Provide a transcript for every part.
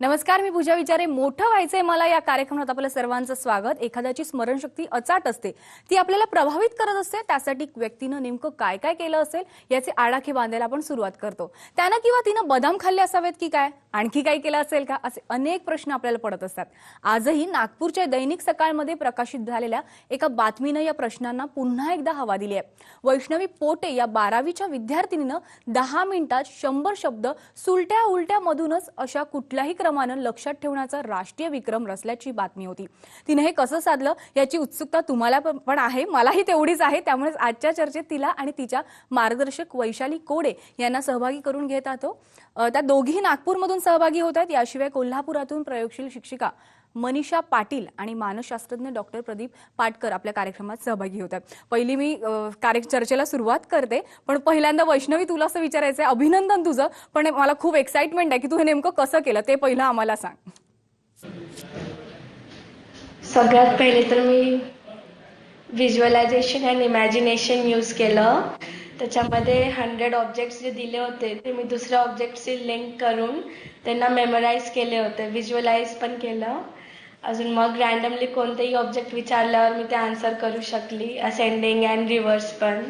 नमस्कार, मी पूजा विचारे. मोठं व्हायचंय मला या कार्यक्रमात आपलं सर्वांचं स्वागत. एखाद्याची स्मरणशक्ती अचाट असते, ती आपल्याला प्रभावित करत असते. त्यासाठी व्यक्तीनं नेमकं काय काय केलं असेल याचे आडाखे बांधायला आपण सुरुवात करतो. त्यानं किंवा तिनं बदाम खाल्ले असावेत की काय, आणखी काही केलं असेल का, असे अनेक प्रश्न आपल्याला पडत असतात. आजही नागपूरच्या दैनिक सकाळमध्ये प्रकाशित झालेल्या एका बातमीनं या प्रश्नांना पुन्हा एकदा हवा दिली आहे. वैष्णवी पोटे या 12वीच्या विद्यार्थिनीनं 10 मिनिटात 100 शब्द सुलट्या उलट्या मधूनच अशा कुठल्याही क्रमानं लक्षात ठेवण्याचा राष्ट्रीय विक्रम रचल्याची बातमी होती. तिने हे कसं साधलं याची उत्सुकता तुम्हाला पण आहे, मलाही तेवढीच आहे. त्यामुळे आजच्या चर्चेत तिला आणि तिच्या मार्गदर्शक वैशाली कोडे यांना सहभागी करून घेत आहोत. त्या दोघी नागपूरमधून सहभागी होत आहेत. याशिवाय कोल्हापुरातून प्रयोगशील शिक्षिका मनीषा पाटील आणि मानसशास्त्रज्ञ डॉक्टर प्रदीप पाटकर आपल्या कार्यक्रमात सहभागी होत आहेत. पहिली मी चर्चेला सुरुवात करते, पण पहिल्यांदा वैष्णवी तुला असं विचारायचंय, अभिनंदन तुझं, पण मला खूप एक्साइटमेंट आहे की तू हे नेमकं कसं केलं ते पहिलं आम्हाला सांग. सगळ्यात पहिले तर मी व्हिज्युअलायझेशन अँड इमॅजिनेशन यूज केलं. त्याच्यामध्ये 100 ऑब्जेक्ट्स जे दिले होते ते मी दुसऱ्या ऑब्जेक्टशी लिंक करून त्यांना मेमोराइज केले होते, व्हिज्युअलाइज पण केलं. अजून मग रॅन्डमली कोणतेही ऑब्जेक्ट विचारल्यावर मी ते आन्सर करू शकली, असेंडिंग अँड रिव्हर्स पण.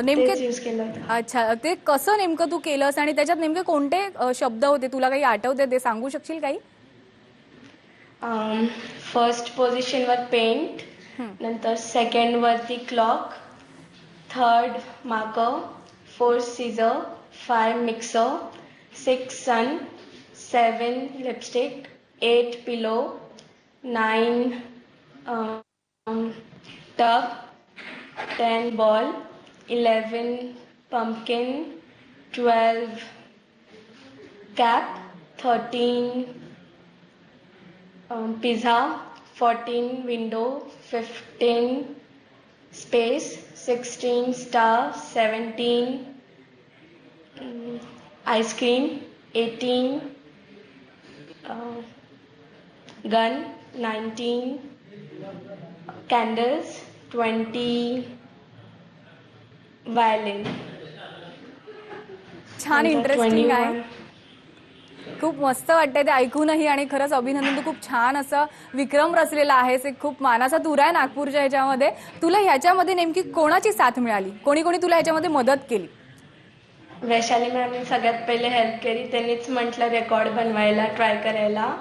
नेमके यूज केलं होतं. अच्छा, ते कसं नेमकं तू केलंस आणि त्याच्यात नेमके कोणते शब्द होते, तुला काही आठवते ते सांगू शकशील काही? फर्स्ट पोझिशनवर पेंट, नंतर सेकंड वरती clock, third marker, 4 scissor, 5 mixer, 6 sun, 7 lipstick, 8 pillow, 9 tub, 10 ball, 11 pumpkin, 12 cap, 13 pizza, 14 window, 15 space, 16 star, 17 ice cream, 18 gun, 19 candles, 20 violin. छान, इंटरेस्टिंग आहे, खूप मस्त वाटतंय ते ऐकूनही. आणि खरंच अभिनंदन, तू खूप छान असं विक्रम रचलेला आहेस. एक खूप मानाचा तुरा आहे नागपूरच्या ह्याच्यामध्ये. तुला ह्याच्यामध्ये नेमकी कोणाची साथ मिळाली, कोणी कोणी तुला ह्याच्यामध्ये मदत केली? वैशाली मॅमने सगळ्यात पहिले हेल्प केली. त्यांनीच म्हटलं रेकॉर्ड बनवायला ट्राय करायला.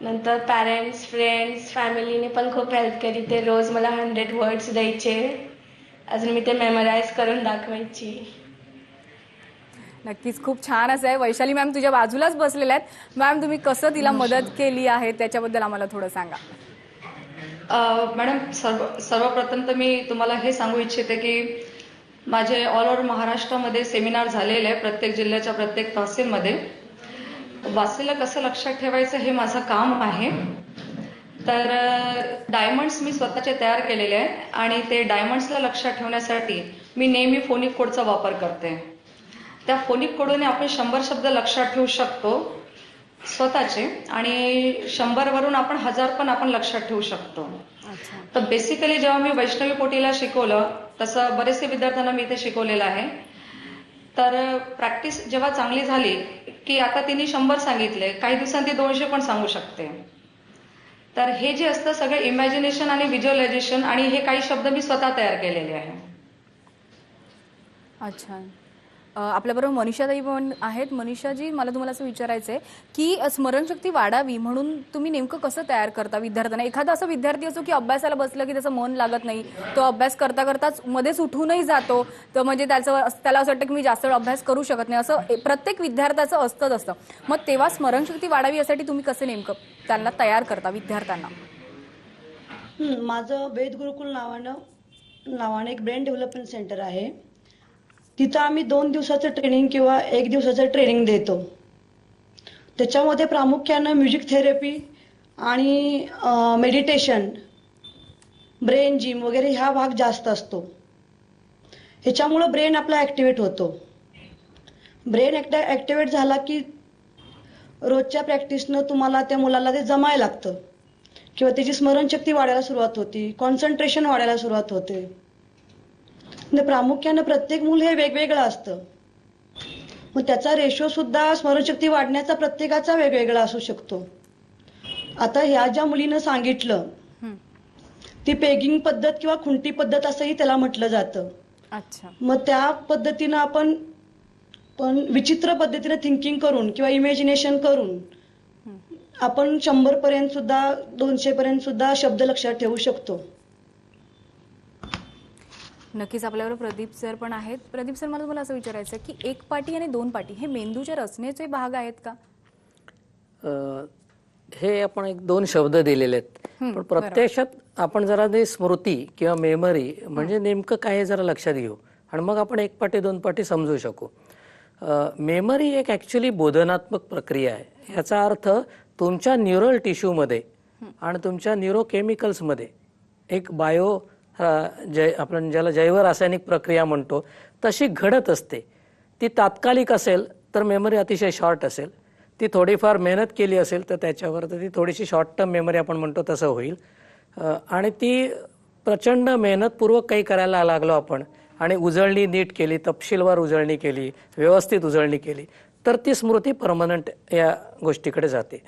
नंतर पॅरेंट्स, फ्रेंड्स, फॅमिलीने पण खूप हेल्प केली. ते रोज मला 100 वर्ड्स द्यायचे, अजून मी ते मेमोराइज करून दाखवायची. नक्कीच खूप छान असं आहे. वैशाली मॅम तुझ्या बाजूलाच बसलेल्या आहेत. मॅम, तुम्ही कसं तिला मदत केली आहे त्याच्याबद्दल आम्हाला थोडं सांगा. मॅडम, सर्वप्रथम तर मी तुम्हाला हे सांगू इच्छिते की माझे ऑल ओव्हर महाराष्ट्रामध्ये सेमिनार झालेले आहे, प्रत्येक जिल्ह्याच्या प्रत्येक तहसीलमध्ये. वाचलेलं कसं लक्षात ठेवायचं हे माझं काम आहे. तर डायमंड्स मी स्वतःचे तयार केलेले आहेत आणि ते डायमंड्सला लक्षात ठेवण्यासाठी मी नेहमी फोनिक कोडचा वापर करते. त्या फोनिक कोडने आपण 100 शब्द लक्षात ठेवू शकतो स्वतःचे, आणि 100 वरून आपण 1000 पण आपण लक्षात ठेवू शकतो. तर बेसिकली जेव्हा मी वैष्णवी पोटीला शिकवलं, तसं बरेचसे विद्यार्थ्यांना मी इथे शिकवलेलं आहे. तर प्रॅक्टिस जेव्हा चांगली झाली की आता तिने 100 सांगितले, काही दिवसांनी ती 200 पण सांगू शकते. तर हे जे असतं सगळं इमॅजिनेशन आणि व्हिज्युअलायझेशन, आणि हे काही शब्द मी स्वतः तयार केलेले आहे. अच्छा, आपल्याबरोबर मनीषाताई पण आहेत. मनीषाजी, मला तुम्हाला असं विचारायचंय की स्मरणशक्ती वाढावी म्हणून तुम्ही नेमकं कसं तयार करता विद्यार्थ्यांना? एखादा असं विद्यार्थी असो की अभ्यासाला बसलं की त्याचं मन लागत नाही, तो अभ्यास करता करताच मध्येच उठूनही जातो, तर म्हणजे त्याला असं वाटतं की मी जास्त अभ्यास करू शकत नाही. असं प्रत्येक विद्यार्थ्याचं असतं. मग तेव्हा स्मरणशक्ती वाढावी यासाठी तुम्ही कसं नेमकं त्यांना तयार करता विद्यार्थ्यांना? माझं वेद गुरुकुल नावाने एक ब्रेन डेव्हलपमेंट सेंटर आहे. तिथं आम्ही 2 दिवसाचं ट्रेनिंग किंवा 1 दिवसाचं ट्रेनिंग देतो. त्याच्यामध्ये प्रामुख्यानं म्युझिक थेरपी आणि मेडिटेशन, ब्रेन जिम वगैरे ह्या भाग जास्त असतो. ह्याच्यामुळं ब्रेन आपला ॲक्टिवेट होतो. ब्रेन ॲक्टिवेट झाला की रोजच्या प्रॅक्टिसनं तुम्हाला त्या मुलाला ते जमायला लागतं किंवा त्याची स्मरणशक्ती वाढायला सुरुवात होती, कॉन्सन्ट्रेशन वाढायला सुरुवात होते. प्रामुख्याने प्रत्येक मूल हे वेगवेगळं असतं. मग त्याचा रेशो सुद्धा स्मरणशक्ती वाढण्याचा प्रत्येकाचा वेगवेगळा असू शकतो. आता ह्या ज्या मुलीनं सांगितलं हं. ती पेगिंग पद्धत किंवा खुंटी पद्धत असंही त्याला म्हटलं जातं. अच्छा. मग त्या पद्धतीनं आपण विचित्र पद्धतीने थिंकिंग करून किंवा इमॅजिनेशन करून आपण 100 पर्यंत सुद्धा 200 पर्यंत सुद्धा शब्द लक्षात ठेवू शकतो. नक्कीच आपल्यावर प्रदीप सर पण आहेत. प्रदीप सर, मला तुम्हाला असं विचारायचं आहे की एक पाटी आणि दोन पाटी हे मेंदूच्या रचनेचे भाग आहेत का? हे आपण एक 2 शब्द दिलेले आहेत, पण प्रत्यक्षात आपण जरा ते स्मृती किंवा मेमरी म्हणजे नेमकं काय हे जरा लक्षात घेऊ आणि मग आपण एक पाटी 2 पाटी समजू शकू. मेमरी एक ॲक्च्युली बोधनात्मक प्रक्रिया आहे. याचा अर्थ तुमच्या न्यूरल टिश्यूमध्ये आणि तुमच्या न्यूरोकेमिकल्समध्ये एक आपण ज्याला जैवरासायनिक प्रक्रिया म्हणतो तशी घडत असते. ती तात्कालिक असेल तर मेमरी अतिशय शॉर्ट असेल, ती थोडीफार मेहनत केली असेल तर त्याच्यावर तर ती थोडीशी शॉर्ट टर्म मेमरी आपण म्हणतो तसं होईल. आणि ती प्रचंड मेहनतपूर्वक काही करायला लागलो आपण आणि उजळणी नीट केली, तपशीलवार उजळणी केली, व्यवस्थित उजळणी केली तर ती स्मृती परमनंट या गोष्टीकडे जाते.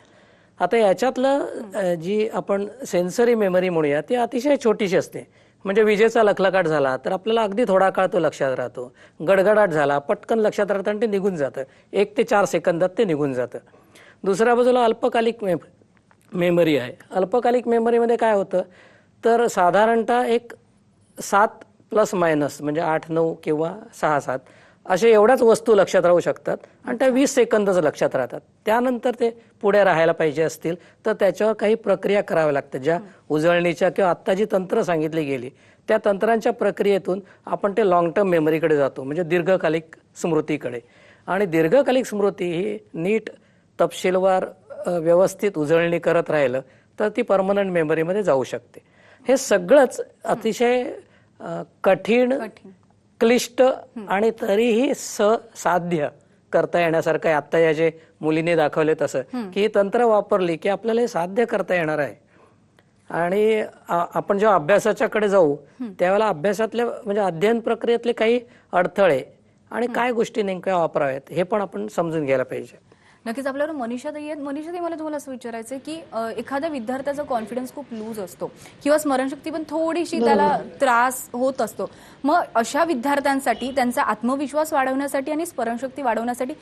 आता याच्यातलं जी आपण सेन्सरी मेमरी म्हणूया ती अतिशय छोटीशी असते. म्हणजे विजेचा लखलखाट झाला तर आपल्याला अगदी थोडा काळ तो लक्षात राहतो. गडगडाट झाला पटकन लक्षात राहतं आणि ते निघून जातं. 1 ते 4 सेकंदात ते निघून जातं. दुसऱ्या बाजूला अल्पकालिक मेमरी आहे. अल्पकालिक मेमरीमध्ये काय होतं तर साधारणतः एक 7 प्लस मायनस म्हणजे 8, 9 किंवा 6, 7 असे एवढ्याच वस्तू लक्षात राहू शकतात आणि त्या 20 सेकंदच लक्षात राहतात. त्यानंतर ते पुढे राहायला पाहिजे असतील तर त्याच्यावर काही प्रक्रिया कराव्या लागतात. ज्या उजळणीच्या किंवा आत्ता जी तंत्र सांगितली गेली त्या तंत्रांच्या प्रक्रियेतून आपण ते लॉंग टर्म मेमरीकडे जातो, म्हणजे दीर्घकालिक स्मृतीकडे. आणि दीर्घकालिक स्मृती ही नीट तपशीलवार व्यवस्थित उजळणी करत राहिलं तर ती परमनंट मेमरीमध्ये जाऊ शकते. हे सगळंच अतिशय कठीण, क्लिष्ट आणि तरीही साध्य करता येण्यासारखं आहे. आता या जे मुलीने दाखवले तसं की ही तंत्र वापरली की आपल्याला हे साध्य करता येणार आहे. आणि आपण जेव्हा अभ्यासाच्याकडे जाऊ त्यावेळेला अभ्यासातल्या म्हणजे अध्ययन प्रक्रियेतले काही अडथळे आणि काय गोष्टी नेमक्या वापराव्यात हे पण आपण समजून घ्यायला पाहिजे. नक्कीच आपल्यावर मनीषा ताई आहेत. मनीषा ताई, मला तुम्हाला असं विचारायचं आहे की एखाद्या विद्यार्थ्याचा कॉन्फिडन्स खूप लूज असतो किंवा स्मरणशक्ती पण थोडीशी त्याला त्रास होत असतो. मग अशा विद्यार्थ्यांसाठी त्यांचा आत्मविश्वास वाढवण्यासाठी आणि स्मरणशक्ती वाढवण्यासाठी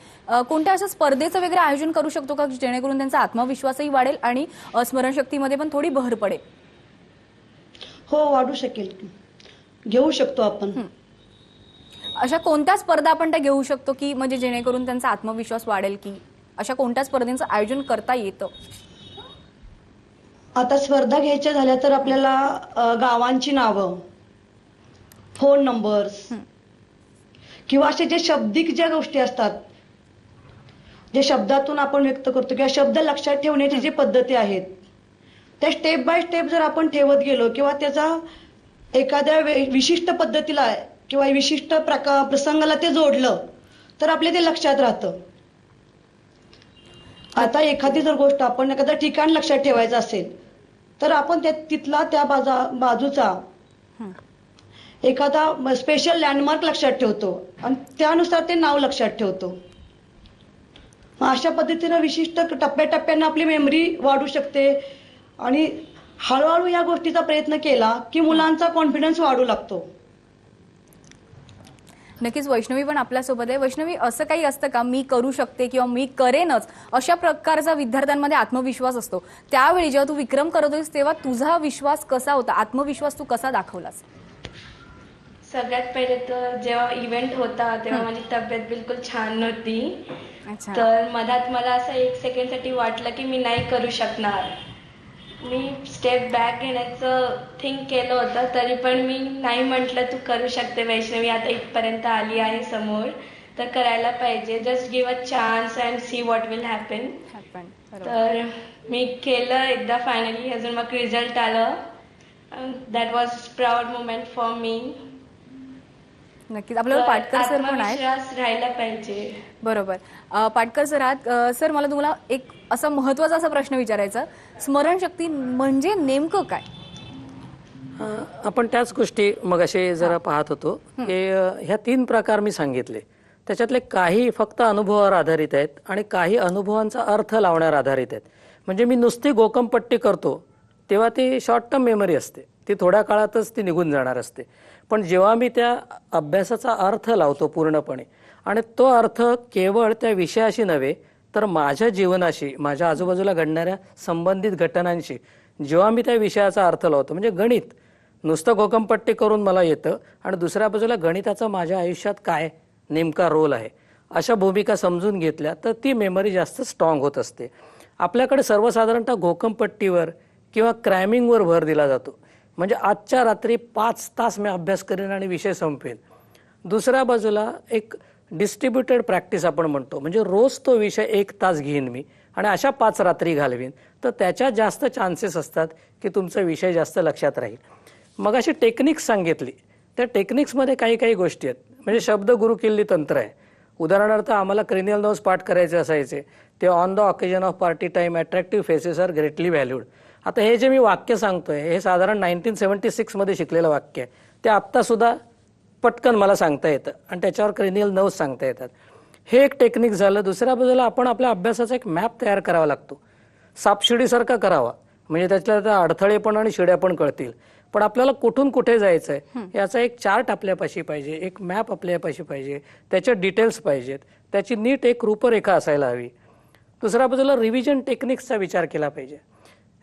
कोणत्या अशा स्पर्धेचं वगैरे आयोजन करू शकतो का जेणेकरून त्यांचा आत्मविश्वासही वाढेल आणि स्मरणशक्तीमध्ये पण थोडी भर पडेल? हो, वाढू शकेल, घेऊ शकतो आपण. अशा कोणत्या स्पर्धा आपण त्या घेऊ शकतो की म्हणजे जेणेकरून त्यांचा आत्मविश्वास वाढेल, की अशा कोणत्या स्पर्धेचं आयोजन करता येतं? आता स्पर्धा घ्यायच्या झाल्या तर आपल्याला गावांची नावं, फोन नंबर्स किंवा असे जे शब्दिक ज्या गोष्टी असतात, जे शब्दातून आपण व्यक्त करतो किंवा शब्द लक्षात ठेवण्याची जी पद्धती आहेत त्या स्टेप बाय स्टेप जर आपण ठेवत गेलो किंवा त्याचा एखाद्या विशिष्ट पद्धतीला किंवा विशिष्ट प्रसंगाला ते जोडलं तर आपल्या ते लक्षात राहतं. आता एखादी जर गोष्ट आपण एखादं ठिकाण लक्षात ठेवायचं असेल तर आपण तिथला त्या बाजूचा एखादा स्पेशल लँडमार्क लक्षात ठेवतो आणि त्यानुसार ते नाव लक्षात ठेवतो. अशा पद्धतीनं विशिष्ट टप्प्याटप्प्यानं आपली मेमरी वाढू शकते आणि हळूहळू या गोष्टीचा प्रयत्न केला की मुलांचा कॉन्फिडन्स वाढू लागतो. नक्कीच वैष्णवी पण आपल्यासोबत आहे. वैष्णवी, असं काही असतं का मी करू शकते किंवा मी करेनच अशा प्रकारचा विद्यार्थ्यांमध्ये आत्मविश्वास असतो, त्यावेळी जेव्हा तू विक्रम करत होतीस तेव्हा तुझा विश्वास कसा होता, आत्मविश्वास तू कसा दाखवलास? सगळ्यात पहिले तर जेव्हा इव्हेंट होता तेव्हा माझी तब्येत बिलकुल छान नव्हती. अच्छा. तर मधात मला असं 1 सेकंडसाठी वाटलं की मी नाही करू शकणार. मी स्टेप बॅक घेण्याचं थिंक केलं होतं तरी पण मी नाही म्हटलं तू करू शकते वैष्णवी, आता इथपर्यंत आली आहे समोर तर करायला पाहिजे. Just give a chance and see what will happen. तर मी केलं एकदा फायनली, अजून मग रिझल्ट आलं. That was proud moment for me. नक्कीच आपल्याला पाटकर सर पण आहेत. आत्मविश्वास राहायला पाहिजे. बरोबर. पाटकर सर आहात. सर, मला तुम्हाला एक असा महत्वाचा असा प्रश्न विचारायचा, स्मरणशक्ती म्हणजे नेमकं काय? आपण त्याच गोष्टी मगाशी जरा पाहत होतो की ह्या 3 प्रकार मी सांगितले. त्याच्यातले काही फक्त अनुभवावर आधारित आहेत आणि काही अनुभवांचा अर्थ लावण्यावर आधारित आहेत. म्हणजे मी नुसती गोकमपट्टी करतो तेव्हा ती शॉर्ट टर्म मेमरी असते, ती थोड्या काळातच ती निघून जाणार असते. पण जेव्हा मी त्या अभ्यासाचा अर्थ लावतो पूर्णपणे आणि तो अर्थ केवळ त्या विषयाशी नव्हे तर माझ्या जीवनाशी, माझ्या आजूबाजूला घडणाऱ्या संबंधित घटनांशी जेव्हा मी त्या विषयाचा अर्थ लावतो, म्हणजे गणित नुसतं गोकमपट्टी करून मला येतं आणि दुसऱ्या बाजूला गणिताचा माझ्या आयुष्यात काय नेमका रोल आहे, अशा भूमिका समजून घेतल्या तर ती मेमरी जास्त स्ट्रॉंग होत असते. आपल्याकडे सर्वसाधारणतः घोकमपट्टीवर किंवा क्रॅमिंगवर भर दिला जातो. म्हणजे आजच्या रात्री 5 तास मी अभ्यास करेन आणि विषय संपवेन. दुसऱ्या बाजूला एक डिस्ट्रीब्युटेड प्रॅक्टिस आपण म्हणतो, म्हणजे रोज तो विषय 1 तास घेईन मी आणि अशा 5 रात्री घालवीन, तर त्याच्यात जास्त चान्सेस असतात की तुमचा विषय जास्त लक्षात राहील. मग अशी टेक्निक्स सांगितली, त्या टेक्निक्समध्ये काही काही गोष्टी आहेत. म्हणजे शब्द गुरु किल्ली तंत्र आहे. उदाहरणार्थ आम्हाला क्रेनियल नर्व्स पाठ करायचे असायचे, ते on the occasion of party time attractive faces are greatly valued. आता हे जे मी वाक्य सांगतोय हे साधारण 1976 मध्ये शिकलेलं वाक्य आहे. ते आत्ता सुद्धा पटकन मला सांगता येतं आणि त्याच्यावर क्रेनियल नर्व्स सांगता येतात. हे एक टेक्निक झालं. दुसऱ्या बाजूला आपण आपल्या अभ्यासाचा एक मॅप तयार करावा लागतो, सापशिडीसारखा करावा, म्हणजे त्यातल्या अडथळे पण आणि शिड्या पण कळतील. पण आपल्याला कुठून कुठे जायचंय याचा एक चार्ट आपल्यापाशी पाहिजे, एक मॅप आपल्यापाशी पाहिजे, त्याच्या डिटेल्स पाहिजेत, त्याची नीट एक रूपरेखा असायला हवी. दुसऱ्या बाजूला रिव्हिजन टेक्निक्सचा विचार केला पाहिजे.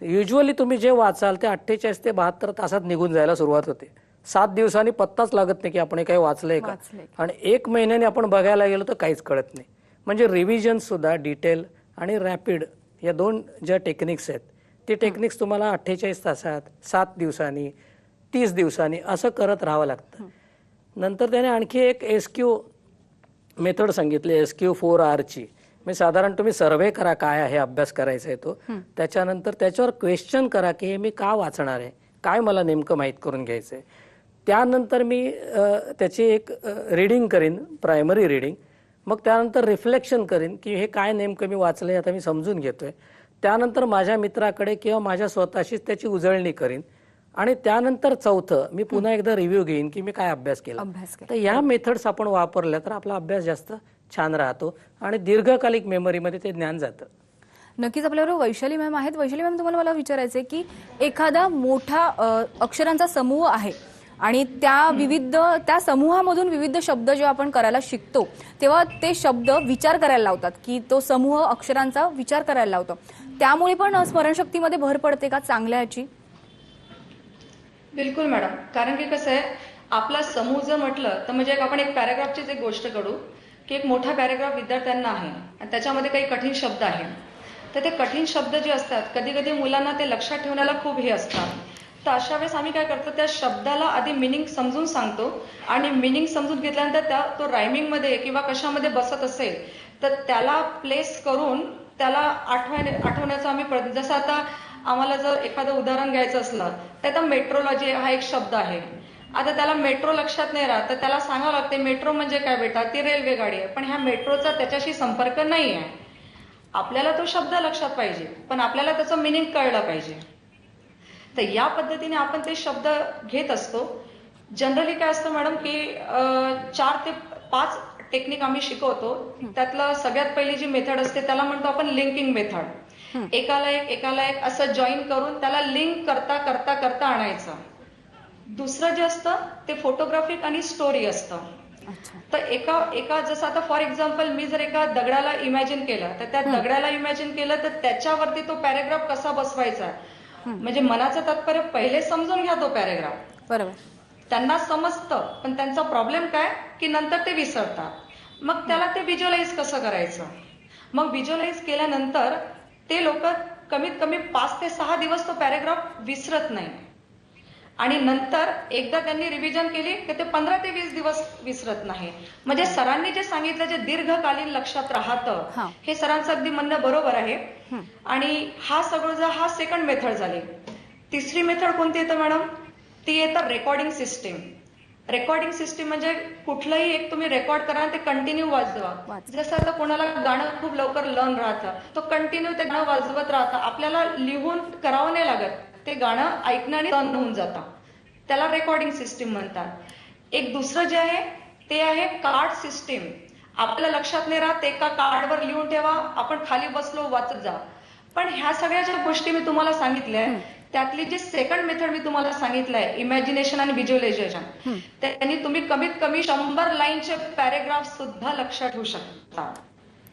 युजली तुम्ही जे वाचाल ते 48 ते 72 तासात निघून जायला सुरुवात होते. 7 दिवसांनी पत्ताच लागत नाही की आपण काही वाचलंय का, आणि 1 महिन्याने आपण बघायला गेलो तर काहीच कळत नाही. म्हणजे रिव्हिजन सुद्धा डिटेल आणि रॅपिड या 2 ज्या टेक्निक्स आहेत ते टेक्निक्स तुम्हाला 48 तासात, 7 दिवसांनी, 30 दिवसांनी असं करत राहावं लागतं. नंतर त्याने आणखी एक SQ मेथड सांगितली, SQ4R ची. म्हणजे साधारण तुम्ही सर्वे करा काय आहे अभ्यास करायचा आहे तो, त्याच्यानंतर त्याच्यावर क्वेश्चन करा की हे मी का वाचणार आहे, काय मला नेमकं माहीत करून घ्यायचं आहे. त्यानंतर मी त्याची एक रीडिंग करीन, प्रायमरी रीडिंग. मग त्यानंतर रिफ्लेक्शन करीन की हे काय नेमकं मी वाचलंय आता मी समजून घेतोय. त्यानंतर माझ्या मित्राकडे किंवा माझ्या स्वतःशीच त्याची उजळणी करीन आणि त्यानंतर चौथं मी पुन्हा एकदा रिव्ह्यू घेईन की मी काय अभ्यास केला. तर या मेथड्स आपण वापरल्या तर आपला अभ्यास जास्त छान राहतो आणि दीर्घकालिक मेमरीमध्ये ते ज्ञान जातं. नक्कीच आपल्याबरोबर वैशाली मॅम आहेत. वैशाली मॅम, तुम्हाला मला विचारायचंय की एखादा मोठा अक्षरांचा समूह आहे आणि त्या समूहामधून विविध शब्द जेव्हा आपण करायला शिकतो तेव्हा ते शब्द विचार करायला लावतात, की तो समूह अक्षरांचा विचार करायला लावतो. त्यामुळे पण स्मरणशक्तीमध्ये भर पडते का चांगल्या याची? बिलकुल मॅडम, कारण की कसं आहे, आपला समूह जर म्हटलं तर म्हणजे आपण एक पॅराग्राफचीच एक गोष्ट करू की एक मोठा पॅराग्राफ विद्यार्थ्यांना आहे आणि त्याच्यामध्ये काही कठीण शब्द आहे. तर ते कठीण शब्द जे असतात कधी कधी मुलांना ते लक्षात ठेवण्याला खूप हे असतात. तर अशा वेळेस आम्ही काय करतो, त्या शब्दाला आधी मिनिंग समजून सांगतो आणि मिनिंग समजून घेतल्यानंतर तो रायमिंगमध्ये किंवा कशामध्ये बसत असेल तर त्याला प्लेस करून त्याला आठवण्याचा आम्ही प्रयत्न. जसं आता आम्हाला जर एखादं उदाहरण घ्यायचं असलं तर आता मेट्रोलॉजी हा एक शब्द आहे. आता त्याला मेट्रो लक्षात नाही राहत तर त्याला सांगावं लागते मेट्रो म्हणजे काय बेटा, ती रेल्वे गाडी आहे. पण ह्या मेट्रोचा त्याच्याशी संपर्क नाही आहे. आपल्याला तो शब्द लक्षात पाहिजे पण आपल्याला त्याचं मिनिंग कळलं पाहिजे. तर या पद्धतीने आपण ते शब्द घेत असतो. जनरली काय असतं मॅडम की 4 ते 5 टेक्निक आम्ही शिकवतो. त्यातलं सगळ्यात पहिली जी मेथड असते त्याला म्हणतो आपण लिंकिंग मेथड. एकाला एक असं जॉईन करून त्याला लिंक करता करता करता आणायचं. दुसरं जे असतं ते फोटोग्राफिक आणि स्टोरी असतं. तर एका जसं आता फॉर एक्झाम्पल मी जर एका दगडाला इमॅजिन केलं तर त्या दगडाला इमॅजिन केलं तर त्याच्यावरती तो पॅरेग्राफ कसा बसवायचा, म्हणजे मनाचं तात्पर्य पहिले समजून घ्या तो पॅरेग्राफ. बरोबर. त्यांना समजतं पण त्यांचा प्रॉब्लेम काय की नंतर ते विसरतात. मग त्याला ते व्हिज्युअलाइज कसं करायचं. मग व्हिज्युअलाइज केल्यानंतर ते लोक कमीत कमी 5 ते 6 दिवस तो पॅरेग्राफ विसरत नाही आणि नंतर एकदा त्यांनी रिव्हिजन केली की ते 15 ते 20 दिवस विसरत नाही. म्हणजे सरांनी जे सांगितलं जे दीर्घकालीन लक्षात राहतं हे सरांचं अगदी म्हणणं बरोबर आहे. आणि हा सेकंड मेथड झाली. तिसरी मेथड कोणती येतं मॅडम, ती येतं रेकॉर्डिंग सिस्टीम. रेकॉर्डिंग सिस्टीम म्हणजे कुठलंही एक तुम्ही रेकॉर्ड करा आणि ते कंटिन्यू वाजवा. जसं आता कोणाला गाणं खूप लवकर लर्न राहतं तो कंटिन्यू ते गाणं वाजवत राहतं. आपल्याला लिहून करावं नाही लागत, ते गाणं ऐकण्याने लर्न होऊन जातं. त्याला रेकॉर्डिंग सिस्टीम म्हणतात. एक दुसरं जे आहे ते आहे कार्ड सिस्टीम. आपल्याला लक्षात नाही राहत, एका कार्डवर लिहून ठेवा, आपण खाली बसलो वाचत जा. पण ह्या सगळ्या ज्या गोष्टी मी तुम्हाला सांगितल्या त्यातली जी सेकंड मेथड मी तुम्हाला सांगितलंय, इमॅजिनेशन आणि व्हिज्युअलायझेशन, त्यांनी तुम्ही कमीत कमी 100 लाईनचे पॅरेग्राफ सुद्धा लक्षात ठेवू शकता.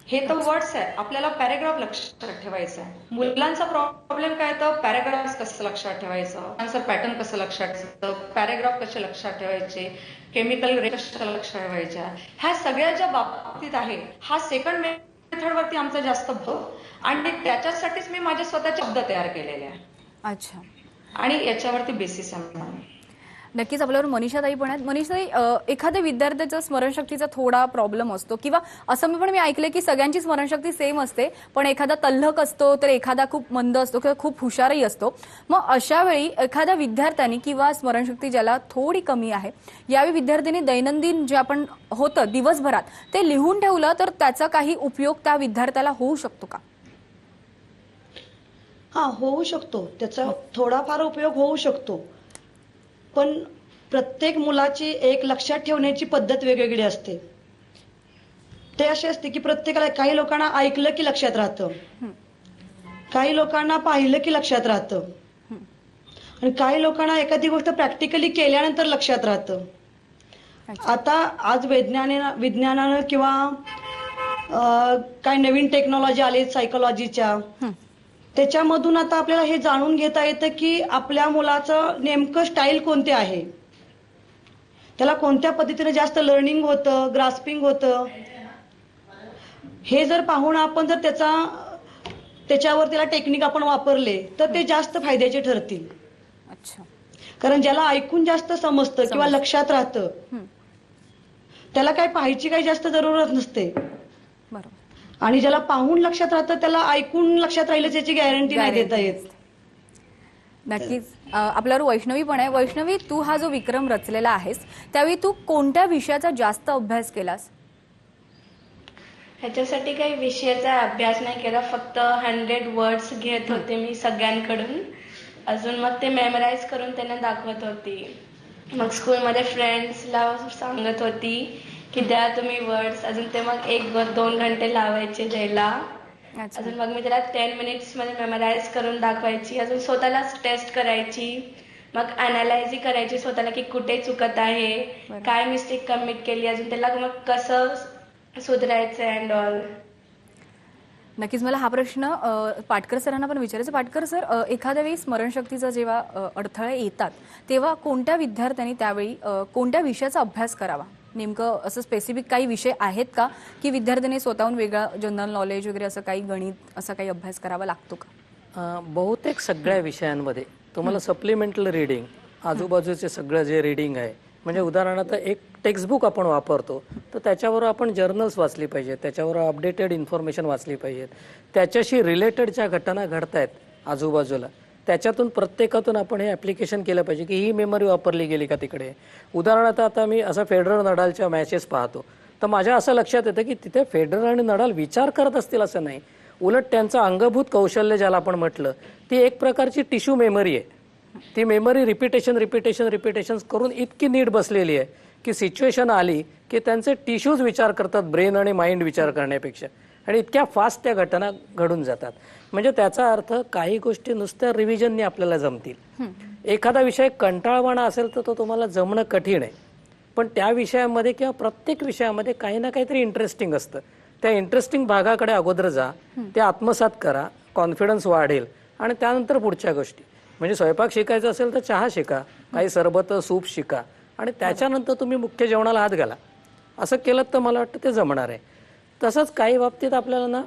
हे तर वर्ड्स आहे, आपल्याला पॅरेग्राफ लक्षात ठेवायचं आहे. मुलांचा प्रॉब्लेम काय तर पॅरेग्राफ कसं लक्षात ठेवायचं, आन्सर पॅटर्न कसं लक्षात ठेवायचं, पॅरेग्राफ कसे लक्षात ठेवायचे, केमिकल कशा लक्षात ठेवायच्या, ह्या सगळ्या ज्या बाबतीत आहे हा सेकंड मेथड वरती आमचा जास्त भर, आणि त्याच्यासाठीच मी माझे स्वतःचे शब्द तयार केलेले आहे. अच्छा, आणि याच्यावरती बेसिस आहे. नक्कीच आपल्यावर मनीषाताई पण आहेत. मनीषाताई, एखाद्या विद्यार्थ्याचा स्मरणशक्तीचा थोडा प्रॉब्लेम असतो, किंवा असं मी ऐकलंय की सगळ्यांची स्मरणशक्ती सेम असते, पण एखादा तल्लख असतो तर एखादा खूप मंद असतो किंवा खूप हुशारही असतो. मग अशा वेळी एखाद्या विद्यार्थ्याने किंवा स्मरणशक्ती ज्याला थोडी कमी आहे, यावेळी विद्यार्थ्यांनी दैनंदिन जे आपण होतं दिवसभरात ते लिहून ठेवलं तर त्याचा काही उपयोग त्या विद्यार्थ्याला होऊ शकतो का? हा, होऊ शकतो. त्याचा थोडाफार उपयोग होऊ शकतो. पण प्रत्येक मुलाची एक लक्षात ठेवण्याची पद्धत वेगवेगळी असते. ते असे असते की प्रत्येकाला, काही लोकांना ऐकलं की लक्षात राहतं, काही लोकांना पाहिलं की लक्षात राहतं, आणि काही लोकांना एखादी गोष्ट प्रॅक्टिकली केल्यानंतर लक्षात राहतं. आता आज विज्ञानानं किंवा काही नवीन टेक्नॉलॉजी आली सायकोलॉजीच्या, त्याच्यामधून आता आपल्याला हे जाणून घेता येतं की आपल्या मुलाचं नेमकं स्टाईल कोणते आहे, त्याला कोणत्या पद्धतीने जास्त लर्निंग होतं, ग्रास्पिंग होतं. हे जर पाहून आपण जर त्याच्यावर त्याला टेक्निक आपण वापरले तर ते जास्त फायद्याचे ठरतील. अच्छा, कारण ज्याला ऐकून जास्त समजतं किंवा लक्षात राहतं त्याला काय पाहायची काही जास्त जरूरत नसते, बरोबर. आणि ज्याला पाहून लक्षात राहतं त्याला ऐकून लक्षात राहिलं याची गॅरंटी नाही देता येत. नक्कीच. आपल्यावर वैष्णवी पण आहे. वैष्णवी, तू हा जो विक्रम रचलेला आहेस त्यावेळी तू कोणत्या विषयाचा जास्त अभ्यास केलास? ह्याच्यासाठी काही विषयाचा अभ्यास नाही केला, फक्त 100 वर्ड्स घेत होते मी सगळ्यांकडून, अजून मग ते मेमराईज करून त्यांना दाखवत होती. मग स्कूलमध्ये फ्रेंड्सला सांगत होती की द्या तुम्ही वर्ड्स, अजून ते मग 1-2 घंटे लावायचे द्यायला. अच्छा, अजून मग मी त्याला 10 मिनिट्समध्ये मेमराईज करून दाखवायची, अजून स्वतःलाच टेस्ट करायची, मग अनालायझ करायची स्वतःला की कुठे चुकत आहे, काय मिस्टेक कमिट केली, अजून त्याला मग कसं सुधारायचं अँड ऑल. नक्कीच. मला हा प्रश्न पाटकर सरांना पण विचारायचा. पाटकर सर, एखाद्या वेळी स्मरणशक्तीचा जेव्हा अडथळे येतात तेव्हा कोणत्या विद्यार्थ्यांनी त्यावेळी कोणत्या विषयाचा अभ्यास करावा? नेमकं असं स्पेसिफिक काही विषय आहेत का, की विद्यार्थ्यांनी स्वतःहून वेगळा जनरल नॉलेज वगैरे असं काही, गणित असा काही अभ्यास करावा लागतो का? बहुतेक सगळ्या विषयांमध्ये तुम्हाला सप्लिमेंटल रिडिंग, आजूबाजूचे सगळं जे रिडिंग आहे, म्हणजे उदाहरणार्थ एक टेक्स्टबुक आपण वापरतो तर त्याच्यावर आपण जर्नल्स वाचली पाहिजेत, त्याच्यावर अपडेटेड इन्फॉर्मेशन वाचली पाहिजेत, त्याच्याशी रिलेटेड ज्या घटना घडतायत आजूबाजूला त्याच्यातून प्रत्येकातून आपण हे ॲप्लिकेशन केलं पाहिजे की ही मेमरी वापरली गेली का तिकडे. उदाहरणार्थ आता मी असं फेडरर नडालच्या मॅचेस पाहतो तर माझ्या असं लक्षात येतं की तिथे फेडरर आणि नडाल विचार करत असतील असं नाही, उलट त्यांचं अंगभूत कौशल्य ज्याला आपण म्हटलं ती एक प्रकारची टिश्यू मेमरी आहे. ती मेमरी रिपिटेशन करून इतकी नीट बसलेली आहे की सिच्युएशन आली की त्यांचे टिश्यूज विचार करतात ब्रेन आणि माइंड विचार करण्यापेक्षा, आणि इतक्या फास्ट त्या घटना घडून जातात. म्हणजे त्याचा अर्थ काही गोष्टी नुसत्या रिव्हिजनने आपल्याला जमतील. एखादा विषय कंटाळवाणा असेल तर तो तुम्हाला जमणं कठीण आहे, पण त्या विषयामध्ये किंवा प्रत्येक विषयामध्ये काही ना काहीतरी इंटरेस्टिंग असतं. त्या इंटरेस्टिंग भागाकडे अगोदर जा, ते आत्मसात करा, कॉन्फिडन्स वाढेल, आणि त्यानंतर पुढच्या गोष्टी. म्हणजे स्वयंपाक शिकायचा असेल तर चहा शिका, काही सरबत सूप शिका, आणि त्याच्यानंतर तुम्ही मुख्य जेवणाला हात घाला. असं केलं तर मला वाटतं ते जमणार आहे. तसंच काही बाबतीत आपल्याला ना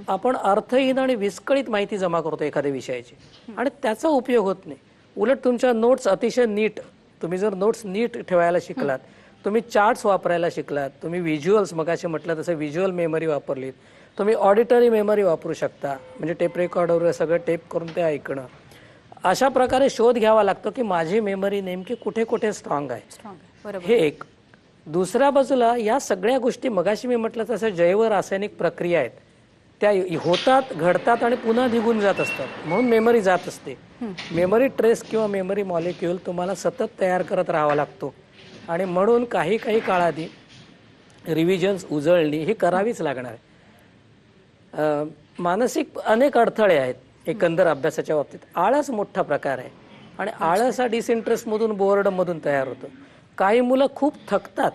आपण अर्थहीन आणि विस्कळीत माहिती जमा करतो एखाद्या विषयाची आणि त्याचा उपयोग होत नाही. उलट तुमच्या नोट्स अतिशय नीट, तुम्ही जर नोट्स नीट ठेवायला शिकलात, तुम्ही चार्ट्स वापरायला शिकलात, तुम्ही व्हिज्युअल्स मगाशी म्हटलं तसं व्हिज्युअल मेमरी वापरलीत, तुम्ही ऑडिटरी मेमरी वापरू शकता, म्हणजे टेप रेकॉर्डरवर सगळं टेप करून ते ऐकणं. अशा प्रकारे शोध घ्यावा लागतो की माझी मेमरी नेमकी कुठे कुठे स्ट्रॉंग आहे. हे एक. दुसऱ्या बाजूला या सगळ्या गोष्टी मगाशी मी म्हटलं तसं जैव रासायनिक प्रक्रिया आहेत, त्या होतात, घडतात आणि पुन्हा निघून जात असतात, म्हणून मेमरी जात असते. मेमरी ट्रेस किंवा मेमरी मॉलिक्यूल तुम्हाला सतत तयार करत राहावा लागतो, आणि म्हणून काही काळाआधी रिव्हिजन्स, उजळणी ही करावीच लागणार आहे. मानसिक अनेक अडथळे आहेत एकंदर अभ्यासाच्या बाबतीत. आळस मोठा प्रकार आहे आणि आळस हा डिसइंटरेस्टमधून, बोर्डमधून तयार होतो. काही मुलं खूप थकतात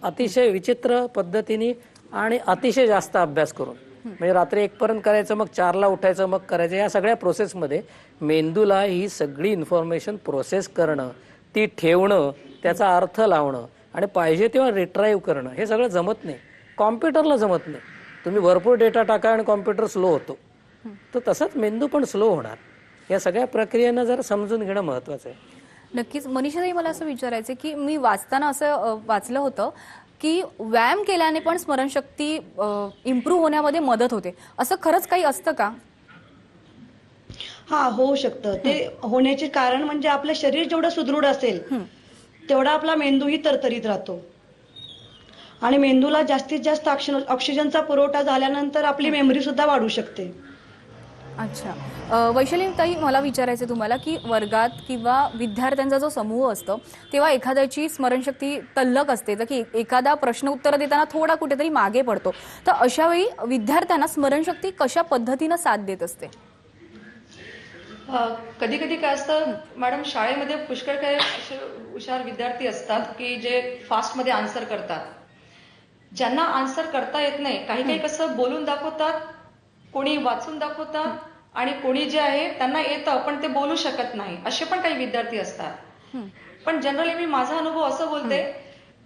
अतिशय विचित्र पद्धतीने आणि अतिशय जास्त अभ्यास करून. म्हणजे रात्री 1 पर्यंत करायचं, मग 4ला उठायचं, मग करायचं. या सगळ्या प्रोसेसमध्ये मेंदूला ही सगळी इन्फॉर्मेशन प्रोसेस करणं, ती ठेवणं, त्याचा अर्थ लावणं आणि पाहिजे तेव्हा रिट्राईव्ह करणं हे सगळं जमत नाही. कॉम्प्युटरला जमत नाही. तुम्ही भरपूर डेटा टाका आणि कॉम्प्युटर स्लो होतो, तर तसंच मेंदू पण स्लो होणार. या सगळ्या प्रक्रियांना जरा समजून घेणं महत्वाचं आहे. नक्कीच. मनीषाताई, मला असं विचारायचं की मी वाचताना असं वाचलं होतं की व्यायाम केल्याने पण स्मरणशक्ती इम्प्रूव्ह होण्यामध्ये मदत होते. असं खरंच काही असतं का? हा, होऊ शकतं. ते होण्याचे कारण म्हणजे आपलं शरीर जेवढं सुदृढ असेल तेवढा आपला मेंदूही तरतरीत राहतो आणि मेंदूला जास्तीत जास्त ऑक्सिजनचा पुरवठा झाल्यानंतर आपली मेमरी सुद्धा वाढू शकते. अच्छा. वैशालीताई, मला विचारायचं तुम्हाला की वर्गात किंवा विद्यार्थ्यांचा जो समूह असतो तेव्हा एखाद्याची स्मरणशक्ती तल्लख असते, तर की एखादा प्रश्न उत्तर देताना थोडा कुठेतरी मागे पडतो, तर अशा वेळी विद्यार्थ्यांना स्मरणशक्ती कशा पद्धतीनं साथ देत असते? कधी कधी काय असतं मॅडम, शाळेमध्ये पुष्कळ काही असे हुशार विद्यार्थी असतात की जे फास्टमध्ये आन्सर करतात. ज्यांना आन्सर करता येत नाही, काही काही कसं बोलून दाखवतात, कोणी वाचून दाखवतात आणि कोणी जे आहे त्यांना येतं पण ते बोलू शकत नाही, असे पण काही विद्यार्थी असतात. पण जनरली मी माझा अनुभव असं बोलते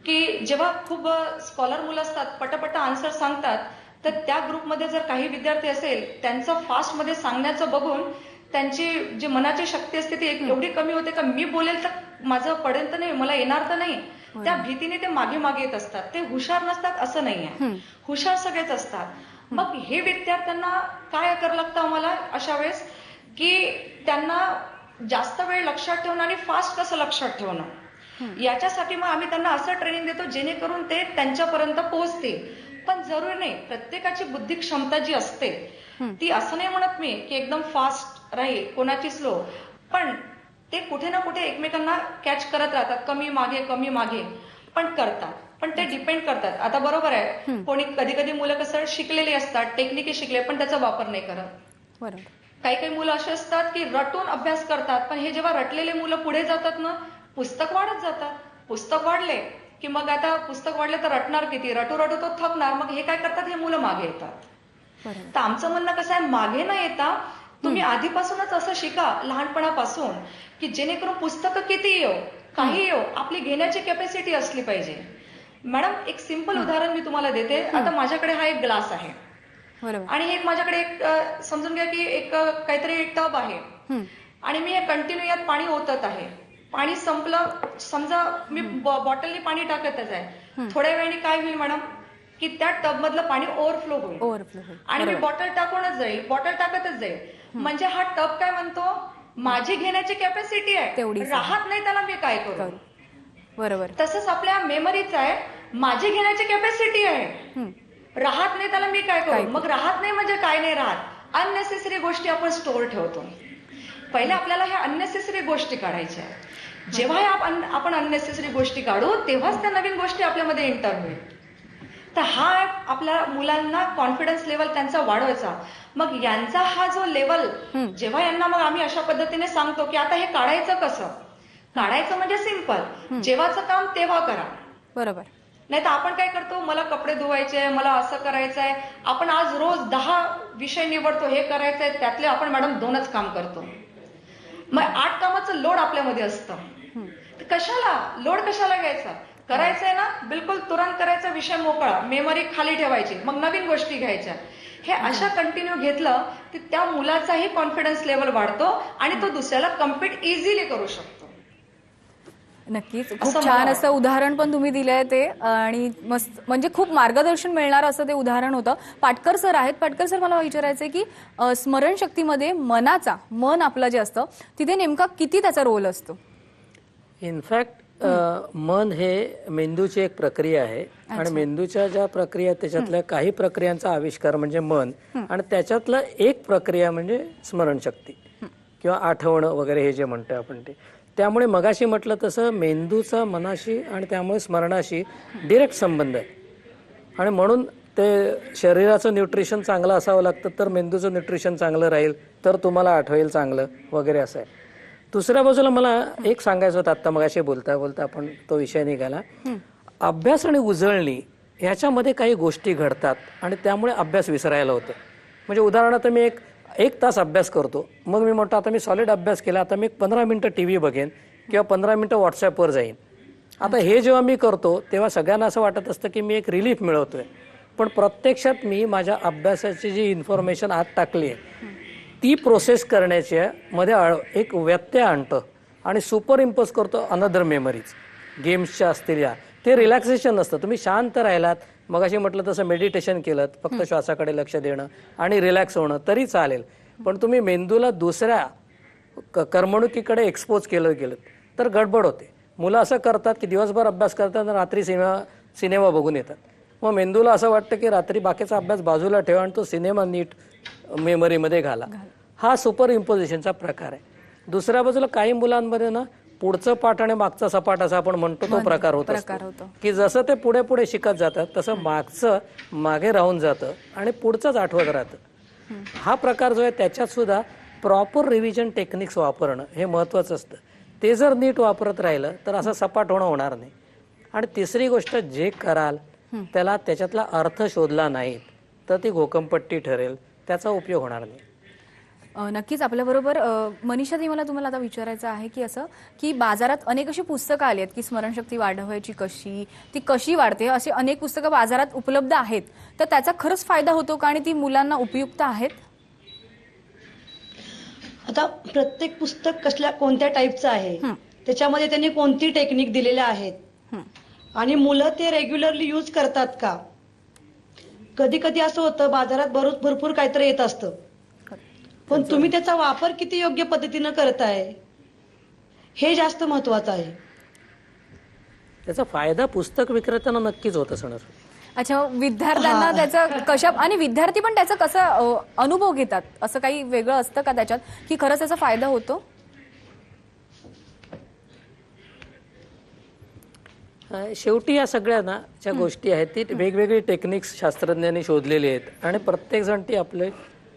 की जेव्हा खूप स्कॉलर मुलं असतात, पटापट आन्सर सांगतात, तर त्या ग्रुपमध्ये जर काही विद्यार्थी असेल, त्यांचं फास्टमध्ये सांगण्याचं बघून त्यांची जी मनाची शक्ती असते ती एवढी कमी होते का मी बोलेल तर माझं पडेल तर नाही, मला येणार तर नाही, त्या भीतीने ते मागे मागे येत असतात. ते हुशार नसतात असं नाहीये, हुशार सगळेच असतात. मग हे विद्यार्थ्यांना काय करावं लागतं आम्हाला अशा वेळेस, की त्यांना जास्त वेळ लक्षात ठेवणं आणि फास्ट कसं लक्षात ठेवणं, याच्यासाठी मग आम्ही त्यांना असं ट्रेनिंग देतो जेणेकरून ते त्यांच्यापर्यंत पोहोचतील. पण जरुरी नाही, प्रत्येकाची बुद्धी क्षमता जी असते ती, असं नाही म्हणत मी की एकदम फास्ट राहील, कोणाची स्लो, पण ते कुठे ना कुठे एकमेकांना कॅच करत राहतात, कमी मागे पण करतात. पण ते डिपेंड करतात. आता बरोबर आहे, कोणी कधी कधी मुलं कसं शिकलेली असतात, टेक्निक शिकले, पण त्याचा वापर नाही करत. बरोबर. काही मुलं असे असतात की रटून अभ्यास करतात, पण हे जेव्हा रटलेले मुलं पुढे जातात ना, पुस्तक वाढत जातात. पुस्तक वाढले की मग आता पुस्तक वाढले तर रटणार किती, रटू तो थकणार. मग हे काय करतात, हे मुलं मागे येतात. तर आमचं म्हणणं कसं आहे, मागे न येता तुम्ही आधीपासूनच असं शिका लहानपणापासून की जेणेकरून पुस्तकं किती येऊ, काही येऊ, आपली घेण्याची कॅपॅसिटी असली पाहिजे. मॅडम, एक सिंपल उदाहरण मी तुम्हाला देते. आता माझ्याकडे हा एक ग्लास आहे आणि एक माझ्याकडे एक समजून घ्या की एक काहीतरी एक टब आहे आणि मी हे कंटिन्यू यात पाणी ओतत आहे. पाणी संपलं, समजा मी बॉटलनी पाणी टाकतच आहे, थोड्या वेळाने काय होईल मॅडम, की त्या टब मधलं पाणी ओव्हरफ्लो होईल आणि मी बॉटल टाकूनच जाईल, बॉटल टाकतच जाईल. म्हणजे हा टब काय म्हणतो, माझी घेण्याची कॅपॅसिटी आहे, राहत नाही त्याला, मी काय करू. बरोबर. तसंच आपल्या मेमरीचं आहे, माझी घेण्याची कॅपॅसिटी आहे, राहत नाही त्याला, मी काय करू. मग राहत नाही म्हणजे काय नाही राहत, अननेसेसरी गोष्टी आपण स्टोअर ठेवतो. पहिले आपल्याला ह्या अननेसेसरी गोष्टी काढायच्या. जेव्हा आपण अननेसेसरी गोष्टी काढू तेव्हाच त्या नवीन गोष्टी आपल्यामध्ये एंटर होईल. तर हा आपल्या मुलांना कॉन्फिडन्स लेवल त्यांचा वाढवायचा. मग यांचा हा जो लेवल, जेव्हा यांना मग आम्ही अशा पद्धतीने सांगतो की आता हे काढायचं कसं, काढायचं म्हणजे सिंपल, जेव्हाचं काम तेव्हा करा. बरोबर. नाही तर आपण काय करतो, मला कपडे धुवायचे, मला असं करायचंय, आपण आज रोज 10 विषय निवडतो, हे करायचंय, त्यातले आपण मॅडम 2च काम करतो. मग 8 कामाचं लोड आपल्यामध्ये असतं. कशाला लोड, कशाला घ्यायचा, करायचंय ना बिलकुल तुरंत करायचा, विषय मोकळा, मेमरी खाली ठेवायची, मग नवीन गोष्टी घ्यायच्या. हे अशा कंटिन्यू घेतलं की त्या मुलाचाही कॉन्फिडन्स लेवल वाढतो आणि तो दुसऱ्याला कम्पीट इझिली करू शकतो. नक्कीच. खूप छान असं उदाहरण पण तुम्ही दिलंय ते, आणि मस्त, म्हणजे खूप मार्गदर्शन मिळणार असं ते उदाहरण होतं. पाटकर सर आहेत. पाटकर सर, मला विचारायचंय की स्मरणशक्तीमध्ये मन आपलं जे असतं तिथे नेमका किती त्याचा रोल असतो? इनफॅक्ट मन हे मेंदूची एक प्रक्रिया आहे आणि मेंदूच्या ज्या प्रक्रिया, त्याच्यातल्या काही प्रक्रियांचा आविष्कार म्हणजे मन, आणि त्याच्यातलं एक प्रक्रिया म्हणजे स्मरणशक्ती किंवा आठवणं वगैरे हे जे म्हणतो आपण ते. त्यामुळे मगाशी म्हटलं तसं मेंदूचा मनाशी आणि त्यामुळे स्मरणाशी डिरेक्ट संबंध आहे. आणि म्हणून ते शरीराचं न्यूट्रिशन चांगलं असावं लागतं, तर मेंदूचं न्यूट्रिशन चांगलं राहील, तर तुम्हाला आठवेल चांगलं वगैरे असं आहे. दुसऱ्या बाजूला मला एक सांगायचं होतं, आत्ता मगाशी बोलता बोलता आपण तो विषय निघाला. अभ्यास आणि उजळणी ह्याच्यामध्ये काही गोष्टी घडतात आणि त्यामुळे अभ्यास विसरायला होतं. म्हणजे उदाहरणार्थ मी एक तास अभ्यास करतो, मग मी म्हणतो आता मी सॉलिड अभ्यास केला, आता मी 15 मिनिटं TV बघेन किंवा 15 मिनिटं व्हॉट्सॲपवर जाईन. आता हे जेव्हा मी करतो तेव्हा सगळ्यांना असं वाटत असतं की मी एक रिलीफ मिळवतोय, पण प्रत्यक्षात मी माझ्या अभ्यासाची जी इन्फॉर्मेशन आत टाकली आहे ती प्रोसेस करण्याच्या मध्ये एक व्यत्यय आणतं आणि सुपर इम्पोज करतो अनदर मेमरीज गेम्सच्या असतील या. ते रिलॅक्सेशन नसतं. तुम्ही शांत राहिलात, मग अशी म्हटलं तसं मेडिटेशन केलं, फक्त श्वासाकडे लक्ष देणं आणि रिलॅक्स होणं तरी चालेल, पण तुम्ही मेंदूला दुसऱ्या करमणुकीकडे एक्सपोज केलं तर गडबड होते. मुलं असं करतात की दिवसभर अभ्यास करतात आणि रात्री सिनेमा बघून येतात. मग मेंदूला असं वाटतं की रात्री बाकीचा अभ्यास बाजूला ठेवा आणि तो सिनेमा नीट मेमरीमध्ये घाला. हा सुपर इम्पोजिशनचा प्रकार आहे. दुसऱ्या बाजूला काही मुलांमध्ये ना पुढचं पाठ आणि मागचा सपाट असं आपण म्हणतो तो प्रकार होत असतो की जसं ते पुढे पुढे शिकत जातात तसं मागचं मागे राहून जातं आणि पुढचंच आठवत राहतं. हा प्रकार जो आहे त्याच्यात सुद्धा प्रॉपर रिव्हिजन टेक्निक्स वापरणं हे महत्त्वाचं असतं. ते जर नीट वापरत राहिलं तर असं सपाट होणार नाही. आणि तिसरी गोष्ट, जे कराल त्याला त्याच्यातला अर्थ शोधला नाही तर ती घोकंपट्टी ठरेल, त्याचा उपयोग होणार नाही. नक्कीच आपल्याबरोबर मनीषाजी, मला तुम्हाला आता विचारायचं आहे की असं की बाजारात अनेक अशी पुस्तकं आली आहेत की स्मरणशक्ती वाढवायची ती कशी वाढते, अशी अनेक पुस्तकं बाजारात उपलब्ध आहेत, तर त्याचा खरंच फायदा होतो का आणि ती मुलांना उपयुक्त आहेत? आता प्रत्येक पुस्तक कोणत्या टाईपचं आहे, त्याच्यामध्ये त्यांनी कोणती टेक्निक दिलेल्या आहेत आणि मुलं ते रेग्युलरली यूज करतात का. कधी कधी असं होतं बाजारात भरपूर काहीतरी येत असतं, पण तुम्ही त्याचा वापर किती योग्य पद्धतीनं करताय हे जास्त महत्वाचं आहे. त्याचा फायदा पुस्तक विक्रेत्यांना नक्कीच होत असणार. अच्छा, विद्यार्थ्यांना त्याचा आणि विद्यार्थी पण त्याचा कसा अनुभव घेतात, असं काही वेगळं असतं का त्याच्यात की खरंच त्याचा फायदा होतो? शेवटी या सगळ्या ना ज्या गोष्टी आहेत ती वेगवेगळी टेक्निक्स शास्त्रज्ञांनी शोधलेली आहेत आणि प्रत्येक जण ती आपले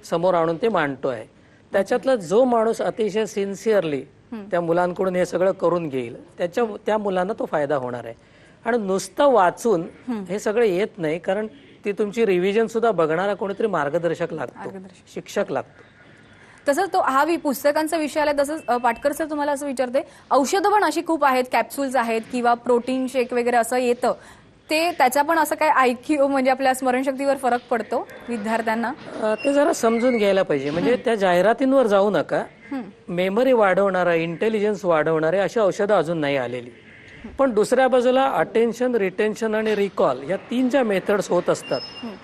समोर आणून ते मांडतो आहे. त्याच्यातला जो माणूस अतिशय सिन्सिअरली त्या मुलांकडून हे सगळं करून घेईल त्या मुलांना तो फायदा होणार आहे. आणि नुसतं वाचून हे सगळं येत नाही, कारण ती तुमची रिव्हिजन सुद्धा बघणारा कोणीतरी मार्गदर्शक लागतो, शिक्षक लागतो. तसंच तो पुस्तकांचा विषय आला, तसंच पाटकर सर तुम्हाला असं विचारते, औषधं पण अशी खूप आहेत, कॅप्सूल्स आहेत किंवा प्रोटीन शेक वगैरे असं येतं, ते त्याचा पण असं काय IQ म्हणजे आपल्या स्मरणशक्तीवर फरक पडतो विद्यार्थ्यांना? ते जरा समजून घ्यायला पाहिजे. म्हणजे त्या जाहिरातींवर जाऊ नका. मेमरी वाढवणारा, इंटेलिजन्स वाढवणारे अशी औषधं अजून नाही आलेली. पण दुसऱ्या बाजूला अटेन्शन, रिटेन्शन आणि रिकॉल या 3 ज्या मेथड्स होत असतात,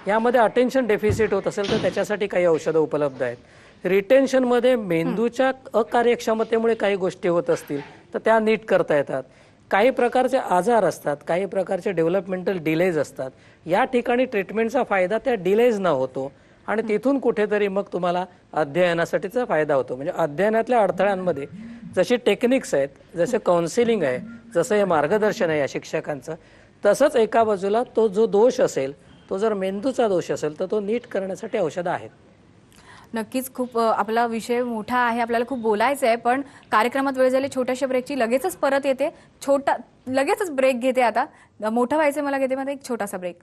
यामध्ये अटेन्शन डेफिसिट होत असेल तर त्याच्यासाठी काही औषधं उपलब्ध आहेत. रिटेन्शनमध्ये मेंदूच्या अकार्यक्षमतेमुळे काही गोष्टी होत असतील तर त्या नीट करता येतात. काही प्रकारचे आजार असतात, काही प्रकारचे डेव्हलपमेंटल डिलेज असतात. या ठिकाणी ट्रीटमेंटचा फायदा त्या डिलेज न होतो आणि तिथून कुठेतरी मग तुम्हाला अध्ययनासाठीचा फायदा होतो. म्हणजे अध्ययनातल्या अडथळ्यांमध्ये जशी टेक्निक्स आहेत, जसे काउन्सिलिंग आहे, जसं हे मार्गदर्शन आहे या शिक्षकांचं, तसंच एका बाजूला तो जो दोष असेल, तो जर मेंदूचा दोष असेल तर तो नीट करण्यासाठी औषधं आहेत. नक्कीच खूप आपला विषय मोठा आहे, आपल्याला खूप बोलायचं आहे, पण कार्यक्रमात वेळ झाली छोट्याशा ब्रेकची. लगेचच परत येते, लगेचच ब्रेक घेते. आता मोठं व्हायचं मला घेते मध्ये एक छोटासा ब्रेक.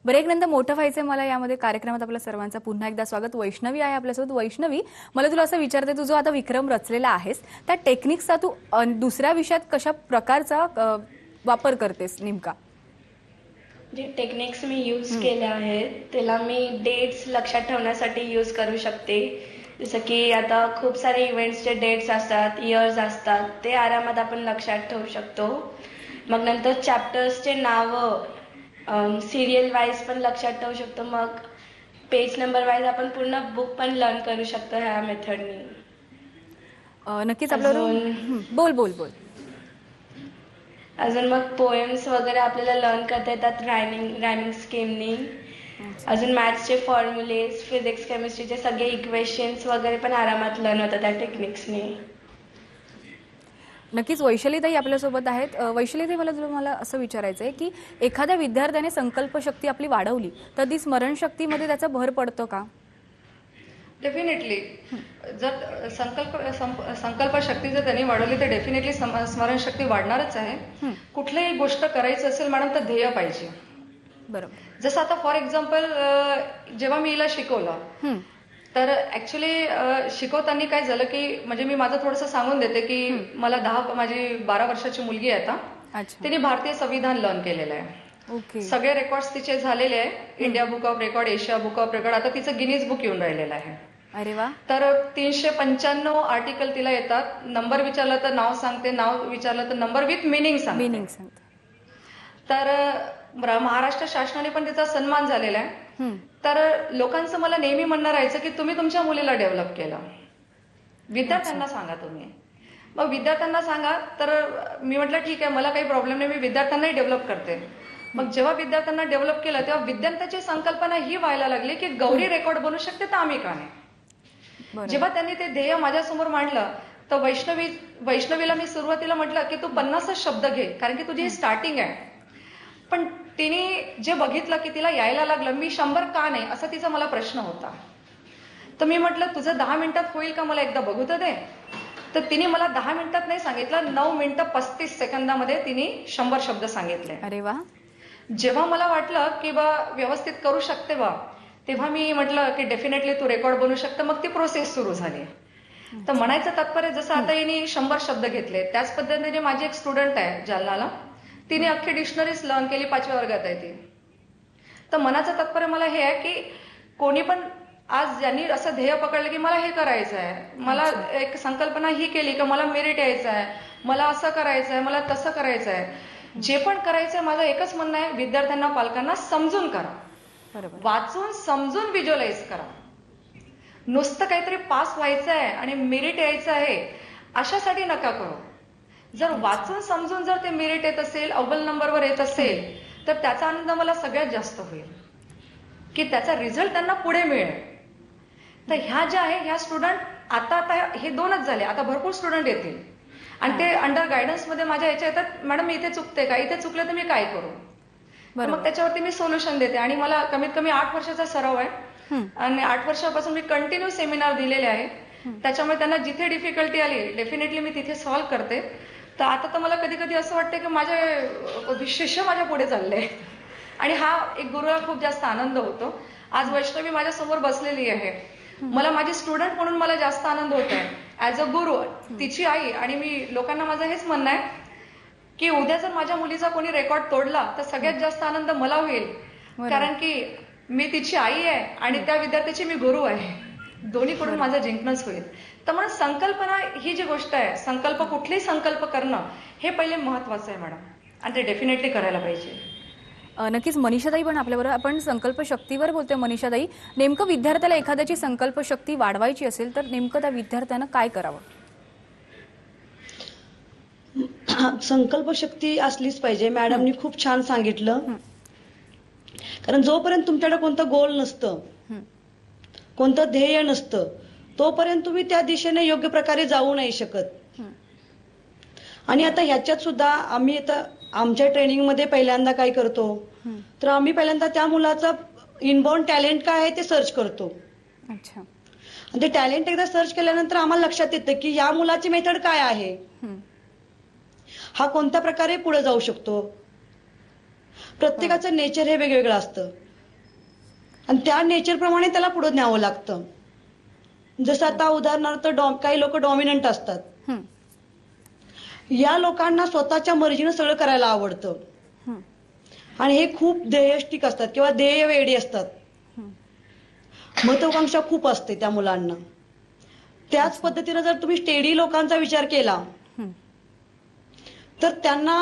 ब्रेक नंतर मोठं व्हायचंय मला यामध्ये कार्यक्रमात आपल्या सर्वांचं पुन्हा एकदा स्वागत. वैष्णवी आहे आपल्यासोबत. वैष्णवी, मला तुला असं विचारते, तू जो आता विक्रम रचलेला आहेस त्या टेक्निक्सचा तू दुसऱ्या विषयात कशा प्रकारचा वापर करतेस नेमका? जे टेक्निक्स मी यूज केल्या आहेत त्याला मी डेट्स लक्षात ठेवण्यासाठी यूज करू शकते. जसं की आता खूप सारे इव्हेंट्सचे डेट्स असतात, इयर्स असतात, ते आरामात आपण लक्षात ठेवू शकतो. मग नंतर चॅप्टर्सचे नावं सिरियल वाईज पण लक्षात ठेवू शकतो. मग पेज नंबर वाईज आपण पूर्ण बुक पण लर्न करू शकतो ह्या मेथडनी. नक्कीच आपल्याला बोल. अजून मग पोएम्स वगैरे आपल्याला लर्न करता येतात रायमिंग स्कीमनी. अजून मॅथ्सचे फॉर्म्युलेज, फिजिक्स केमिस्ट्रीचे सगळे इक्वेशन्स वगैरे पण आरामात लर्न होतात त्या टेक्निक्सनी. नक्कीच वैशालीताई आपल्यासोबत आहेत. वैशालीताई, मला तुम्हाला असं विचारायचं आहे की एखाद्या विद्यार्थ्याने संकल्पशक्ती आपली वाढवली तर ती स्मरणशक्तीमध्ये त्याचा भर पडतो का? डेफिनेटली. जर संकल्पशक्ती जर त्यांनी वाढवली तर डेफिनेटली स्मरणशक्ती वाढणारच आहे. कुठलीही गोष्ट करायचं असेल मॅडम तर ध्येय पाहिजे. बरोबर. जसं आता फॉर एक्झाम्पल जेव्हा मी हिला शिकवलं तर ऍक्च्युली शिकवताना काय झालं की म्हणजे मी माझं थोडंसं सांगून देते की माझी 12 वर्षाची मुलगी आहे आता. अच्छा. तिने भारतीय संविधान लर्न केलेलं आहे. ओके. सगळे रेकॉर्ड्स तिचे झालेले आहे. India book of record, Asia book of record, आता तिचं गिनीज बुक येऊन राहिलेलं आहे. अरे वा. तर 395 आर्टिकल तिला येतात. नंबर विचारलं तर नाव सांगते, नाव विचारलं तर नंबर विथ मिनिंग मिनिंग सांगते. सांगते. तर महाराष्ट्र शासनाने पण तिचा सन्मान झालेला आहे. तर लोकांचं मला नेहमी म्हणणं राहायचं की तुम्ही तुमच्या मुलीला डेव्हलप केलं, विद्यार्थ्यांना सांगा तुम्ही. मग विद्यार्थ्यांना सांगा. तर मी म्हटलं ठीक आहे, मला काही प्रॉब्लेम नाही, मी विद्यार्थ्यांनाही डेव्हलप करते. मग जेव्हा विद्यार्थ्यांना डेव्हलप केलं तेव्हा विद्यार्थ्यांची संकल्पना ही व्हायला लागली की गौरी रेकॉर्ड बनू शकते तर आम्ही का नाही. जेव्हा त्यांनी ते ध्येय माझ्यासमोर मांडलं तर वैष्णवीला मी सुरुवातीला म्हटलं की तू 50च शब्द घे, कारण की तुझी स्टार्टिंग आहे. पण तिने जे बघितलं की तिला यायला लागलं, मी 100 का नाही असा तिचा मला प्रश्न होता. तर मी म्हटलं तुझं 10 मिनिटात होईल का, मला एकदा बघू तर दे. तर तिने मला 10 मिनिटात नाही सांगितलं, 9 मिनिटं 35 सेकंदामध्ये तिने 100 शब्द सांगितले. अरे वा. जेव्हा मला वाटलं की बा व्यवस्थित करू शकते बा, तेव्हा मी म्हटलं की डेफिनेटली तू रेकॉर्ड बनू शकते. मग ती प्रोसेस सुरू झाली. तर म्हणायचं तात्पर्य जसं आता हिने 100 शब्द घेतले, त्याच पद्धतीने माझी एक स्टुडंट आहे जालनाला, तिने अख्खी डिक्शनरीज लर्न केली, 5व्या वर्गात आहे ती. तर मनाचं तात्पर्य मला हे आहे की कोणी पण आज ज्यांनी असं ध्येय पकडलं की मला हे करायचं आहे, मला एक संकल्पना ही केली की मला मेरिट यायचं आहे, मला असं करायचं आहे, मला तसं करायचं आहे, जे पण करायचंय माझं एकच म्हणणं आहे, विद्यार्थ्यांना पालकांना समजून करा. बरोबर. वाचून समजून व्हिज्युअलाइज करा. नुसतं काहीतरी पास व्हायचं आहे आणि मेरिट यायचं आहे अशासाठी नका करू. जर वाचून समजून जर ते मेरिट येत असेल, अव्वल नंबरवर येत असेल तर त्याचा आनंद मला सगळ्यात जास्त होईल की त्याचा रिझल्ट त्यांना पुढे मिळेल. तर ह्या ज्या आहे ह्या स्टुडंट आता हे 2च झाले, आता भरपूर स्टुडंट येतील आणि ते अंडर गायडन्स मध्ये माझ्या याच्या येतात, मॅडम इथे चुकते का, इथे चुकलं तर मी काय करू. मग त्याच्यावरती मी सोल्युशन देते. आणि मला कमीत कमी 8 वर्षाचा सराव आहे आणि 8 वर्षापासून मी कंटिन्यू सेमिनार दिलेले आहे. त्याच्यामुळे त्यांना जिथे डिफिकल्टी आली डेफिनेटली मी तिथे सॉल्व्ह करते. तर आता तर मला कधी कधी असं वाटतं की माझे शिष्य माझ्या पुढे चालले आणि हा एक गुरुला खूप जास्त आनंद होतो. आज वैष्णवी माझ्या समोर बसलेली आहे, मला माझी स्टुडंट म्हणून मला जास्त आनंद होत आहे ऍज अ गुरु, तिची आई. आणि मी लोकांना माझं हेच म्हणणं आहे की उद्या जर माझ्या मुलीचा कोणी रेकॉर्ड तोडला तर सगळ्यात जास्त आनंद मला होईल, कारण की मी तिची आई आहे आणि त्या विद्यार्थ्याची मी गुरु आहे. दोन्हीकडून माझं जिंकणंच होईल. तर म्हणून संकल्पना ही जी गोष्ट आहे, संकल्प कुठलेही संकल्प करणं हे पहिले महत्वाचं आहे मॅडम, आणि ते डेफिनेटली करायला पाहिजे. नक्कीच. मनीषाताई पण आपल्याबरोबर, आपण संकल्पशक्तीवर बोलतोय. मनीषाताई, नेमकं विद्यार्थ्याला एखाद्याची संकल्पशक्ती वाढवायची असेल तर नेमकं त्या विद्यार्थ्यानं काय करावं? संकल्पशक्ती असलीच पाहिजे. मॅडमनी खूप छान सांगितलं. कारण जोपर्यंत तुमच्याकडे कोणतं गोल नसतं, कोणतं ध्येय नसतं, तोपर्यंत तुम्ही त्या दिशेने योग्य प्रकारे जाऊ नाही शकत. आणि आता ह्याच्यात सुद्धा आम्ही आता आमच्या ट्रेनिंगमध्ये पहिल्यांदा काय करतो, तर आम्ही पहिल्यांदा त्या मुलाचा इनबॉर्न टॅलेंट काय आहे ते सर्च करतो. अच्छा. आणि ते टॅलेंट एकदा सर्च केल्यानंतर आम्हाला लक्षात येतं की या मुलाची मेथड काय आहे, हा कोणत्या प्रकारे पुढे जाऊ शकतो. प्रत्येकाचं नेचर हे वेगवेगळं असतं आणि त्या नेचर प्रमाणे त्याला पुढे न्यावं लागतं. जसं आता उदाहरणार्थ काही लोक डॉमिनंट असतात. या लोकांना स्वतःच्या मर्जीनं सगळं करायला आवडतं आणि हे खूप ध्येयष्टिक असतात किंवा ध्येयवेडी असतात. महत्वाकांक्षा खूप असते त्या मुलांना. त्याच पद्धतीनं जर तुम्ही स्टेडी लोकांचा विचार केला तर त्यांना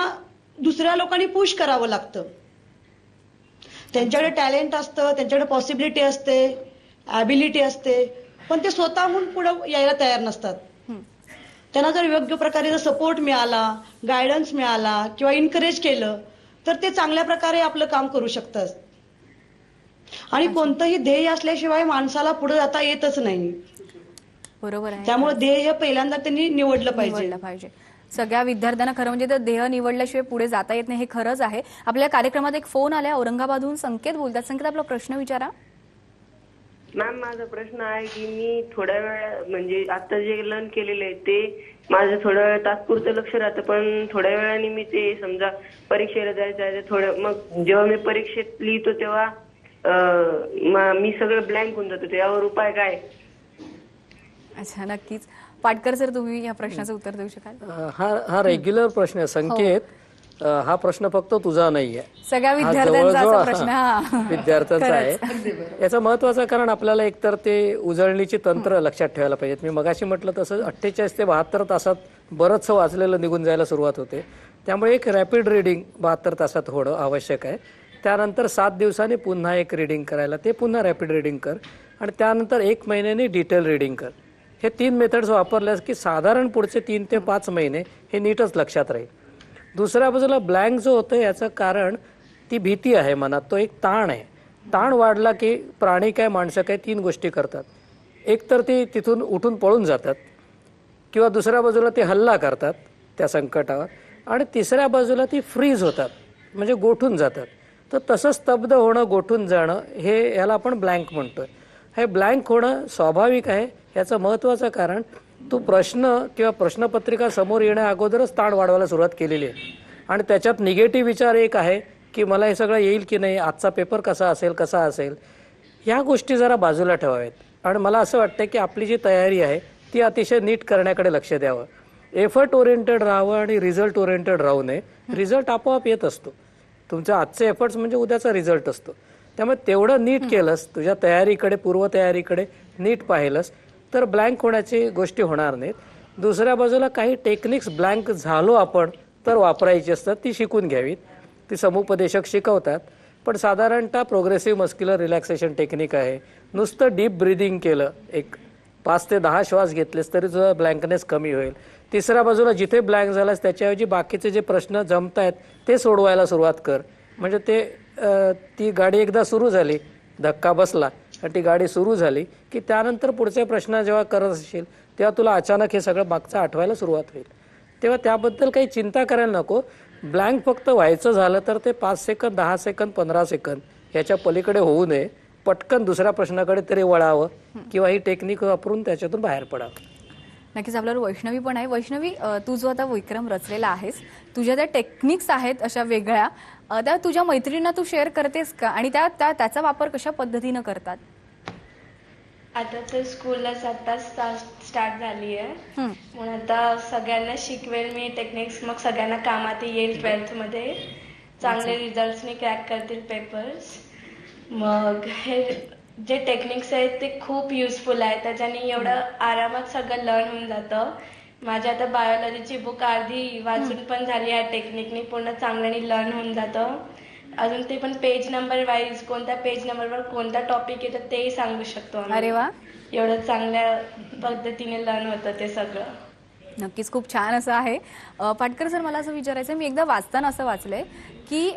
दुसऱ्या लोकांनी पुश करावं लागतं. त्यांच्याकडे टॅलेंट असतं, त्यांच्याकडे पॉसिबिलिटी असते, ॲबिलिटी असते, पण ते स्वतःहून पुढे यायला तयार नसतात. त्यांना जर योग्य प्रकारे जर सपोर्ट मिळाला, गायडन्स मिळाला किंवा इन्करेज केलं तर ते चांगल्या प्रकारे आपलं काम करू शकतात. आणि कोणतंही ध्येय असल्याशिवाय माणसाला पुढे जाता येतच नाही. बरोबर आहे. त्यामुळे ध्येय पहिल्यांदा त्यांनी निवडलं पाहिजे. निवडलं पाहिजे. सगळ्या विद्यार्थ्यांना खरं म्हणजे तर ध्येय निवडल्याशिवाय पुढे जाता येत नाही, हे खरंच आहे. आपल्या कार्यक्रमात एक फोन आलाय, औरंगाबादहून संकेत बोलतात. संकेत, आपला प्रश्न विचारा. मॅम, माझा प्रश्न आहे की मी थोड्या वेळ म्हणजे आता जे लर्न केलेलं आहे ते माझं थोड्या वेळ तात्पुरतं लक्ष राहतं, पण थोड्या वेळाने मी ते समजा परीक्षेला जायचं आहे थोडं, मग जेव्हा मी परीक्षेत लिहितो तेव्हा मी सगळं ब्लँक होऊन जातो. यावर उपाय काय? अच्छा, नक्कीच. पाटकर सर, तुम्ही या प्रश्नाचं उत्तर देऊ शकाल? हा रेग्युलर प्रश्न आहे संकेत. हा प्रश्न फक्त तुझा नाहीये, सगळ्या विद्यार्थ्यांचा असा प्रश्न. हा, विद्यार्थ्यांचा आहे. याचं महत्वाचं कारण आपल्याला एकतर ते उजळणीची तंत्र लक्षात ठेवायला पाहिजेत. मी मगाशी म्हटलं तसं 48 ते 72 तासात बरंचसं वाचलेलं निघून जायला सुरुवात होते. त्यामुळे एक रॅपिड रिडिंग 72 तासात होणं आवश्यक आहे. त्यानंतर 7 दिवसांनी पुन्हा एक रिडिंग करायला, ते पुन्हा रॅपिड रिडिंग कर, आणि त्यानंतर 1 महिन्यानी डिटेल रिडिंग कर. हे 3 मेथड्स वापरल्यास की साधारण पुढचे 3 ते 5 महिने हे नीटच लक्षात राहील. दुसऱ्या बाजूला ब्लँक जो होतं याचं कारण ती भीती आहे मनात, तो एक ताण आहे. ताण वाढला की प्राणी काय माणसं काय 3 गोष्टी करतात. एक तर ती तिथून उठून पळून जातात, किंवा दुसऱ्या बाजूला ते हल्ला करतात त्या संकटावर, आणि तिसऱ्या बाजूला ती फ्रीज होतात, म्हणजे गोठून जातात. तर तसं स्तब्ध होणं, गोठून जाणं, हे याला आपण ब्लँक म्हणतोय. हे ब्लँक होणं स्वाभाविक आहे. याचं महत्त्वाचं कारण तू प्रश्न किंवा प्रश्नपत्रिका समोर येण्या अगोदरच ताण वाढवायला सुरुवात केलेली आहे, आणि त्याच्यात निगेटिव्ह विचार एक आहे की मला हे सगळं येईल की नाही, आजचा पेपर कसा असेल. ह्या गोष्टी जरा बाजूला ठेवाव्यात. आणि मला असं वाटतं की आपली जी तयारी आहे ती अतिशय नीट करण्याकडे लक्ष द्यावं. एफर्ट ओरिएंटेड राहावं आणि रिझल्ट ओरिएंटेड राहू नये. रिझल्ट आपोआप येत असतो. तुमचे आजचे एफर्ट्स म्हणजे उद्याचा रिझल्ट असतो. त्यामुळे तेवढं नीट केलंस, तुझ्या तयारीकडे, पूर्वतयारीकडे नीट पाहिलंस, तर ब्लँक होण्याची गोष्टी होणार नाहीत. दुसऱ्या बाजूला काही टेक्निक्स ब्लँक झालो आपण तर वापरायची असतात, ती शिकून घ्यावीत. ती समुपदेशक शिकवतात. पण साधारणतः प्रोग्रेसिव्ह मस्क्युलर रिलॅक्सेशन टेक्निक आहे. नुसतं डीप ब्रिदिंग केलं, एक 5 ते 10 श्वास घेतलेस तरी तुझा ब्लँकनेस कमी होईल. तिसऱ्या बाजूला जिथे ब्लँक झालास त्याच्याऐवजी बाकीचे जे प्रश्न जमत आहेत ते सोडवायला सुरुवात कर. म्हणजे ती गाडी एकदा सुरू झाली, धक्का बसला आणि ती गाडी सुरू झाली की त्यानंतर पुढचे प्रश्न जेव्हा करत असशील तेव्हा तुला अचानक हे सगळं मागचं आठवायला सुरुवात होईल. तेव्हा त्याबद्दल काही चिंता करायला नको. ब्लँक फक्त व्हायचं झालं तर ते 5 सेकंद, 10 सेकंद, 15 सेकंद ह्याच्या पलीकडे होऊ नये. पटकन दुसऱ्या प्रश्नाकडे तरी वळावं किंवा ही टेक्निक वापरून त्याच्यातून बाहेर पडावं. नक्कीच. आपल्यावर वैष्णवी पण आहे. वैष्णवी, तू जो आता विक्रम रचलेला आहेस, तुझ्या त्या टेक्निक्स आहेत अशा वेगळ्या, त्या तुझ्या मैत्रिणींना तू शेअर करतेस का, आणि त्याचा वापर कशा पद्धतीनं करतात? आता तर स्कूलच आता स्टार्ट झाली आहे, म्हणून आता सगळ्यांना शिकवेल मी टेक्निक्स, मग सगळ्यांना कामात येईल. 12th मध्ये चांगले रिझल्ट्सनी क्रॅक करतील पेपर्स. मग हे जे टेक्निक्स आहेत ते खूप युजफुल आहे. त्याच्याने एवढं आरामात सगळं लर्न होऊन जातं. माझी आता बायोलॉजीची बुक अर्धी वाचून पण झाली आहे टेक्निकनी, पूर्ण चांगल्याने लर्न होऊन जातं. अजून ते पण पेज नंबर वाईज, कोणत्या पेज नंबरवर कोणता टॉपिक येतो तेही सांगू शकतो आम्ही. अरे वा, एवढं चांगल्या पद्धतीने लर्न होतं ते सगळं. नक्कीच, खूप छान असं आहे. पाटकर सर, मला असं विचारायचं, मी एकदा वाचताना असं वाचलंय की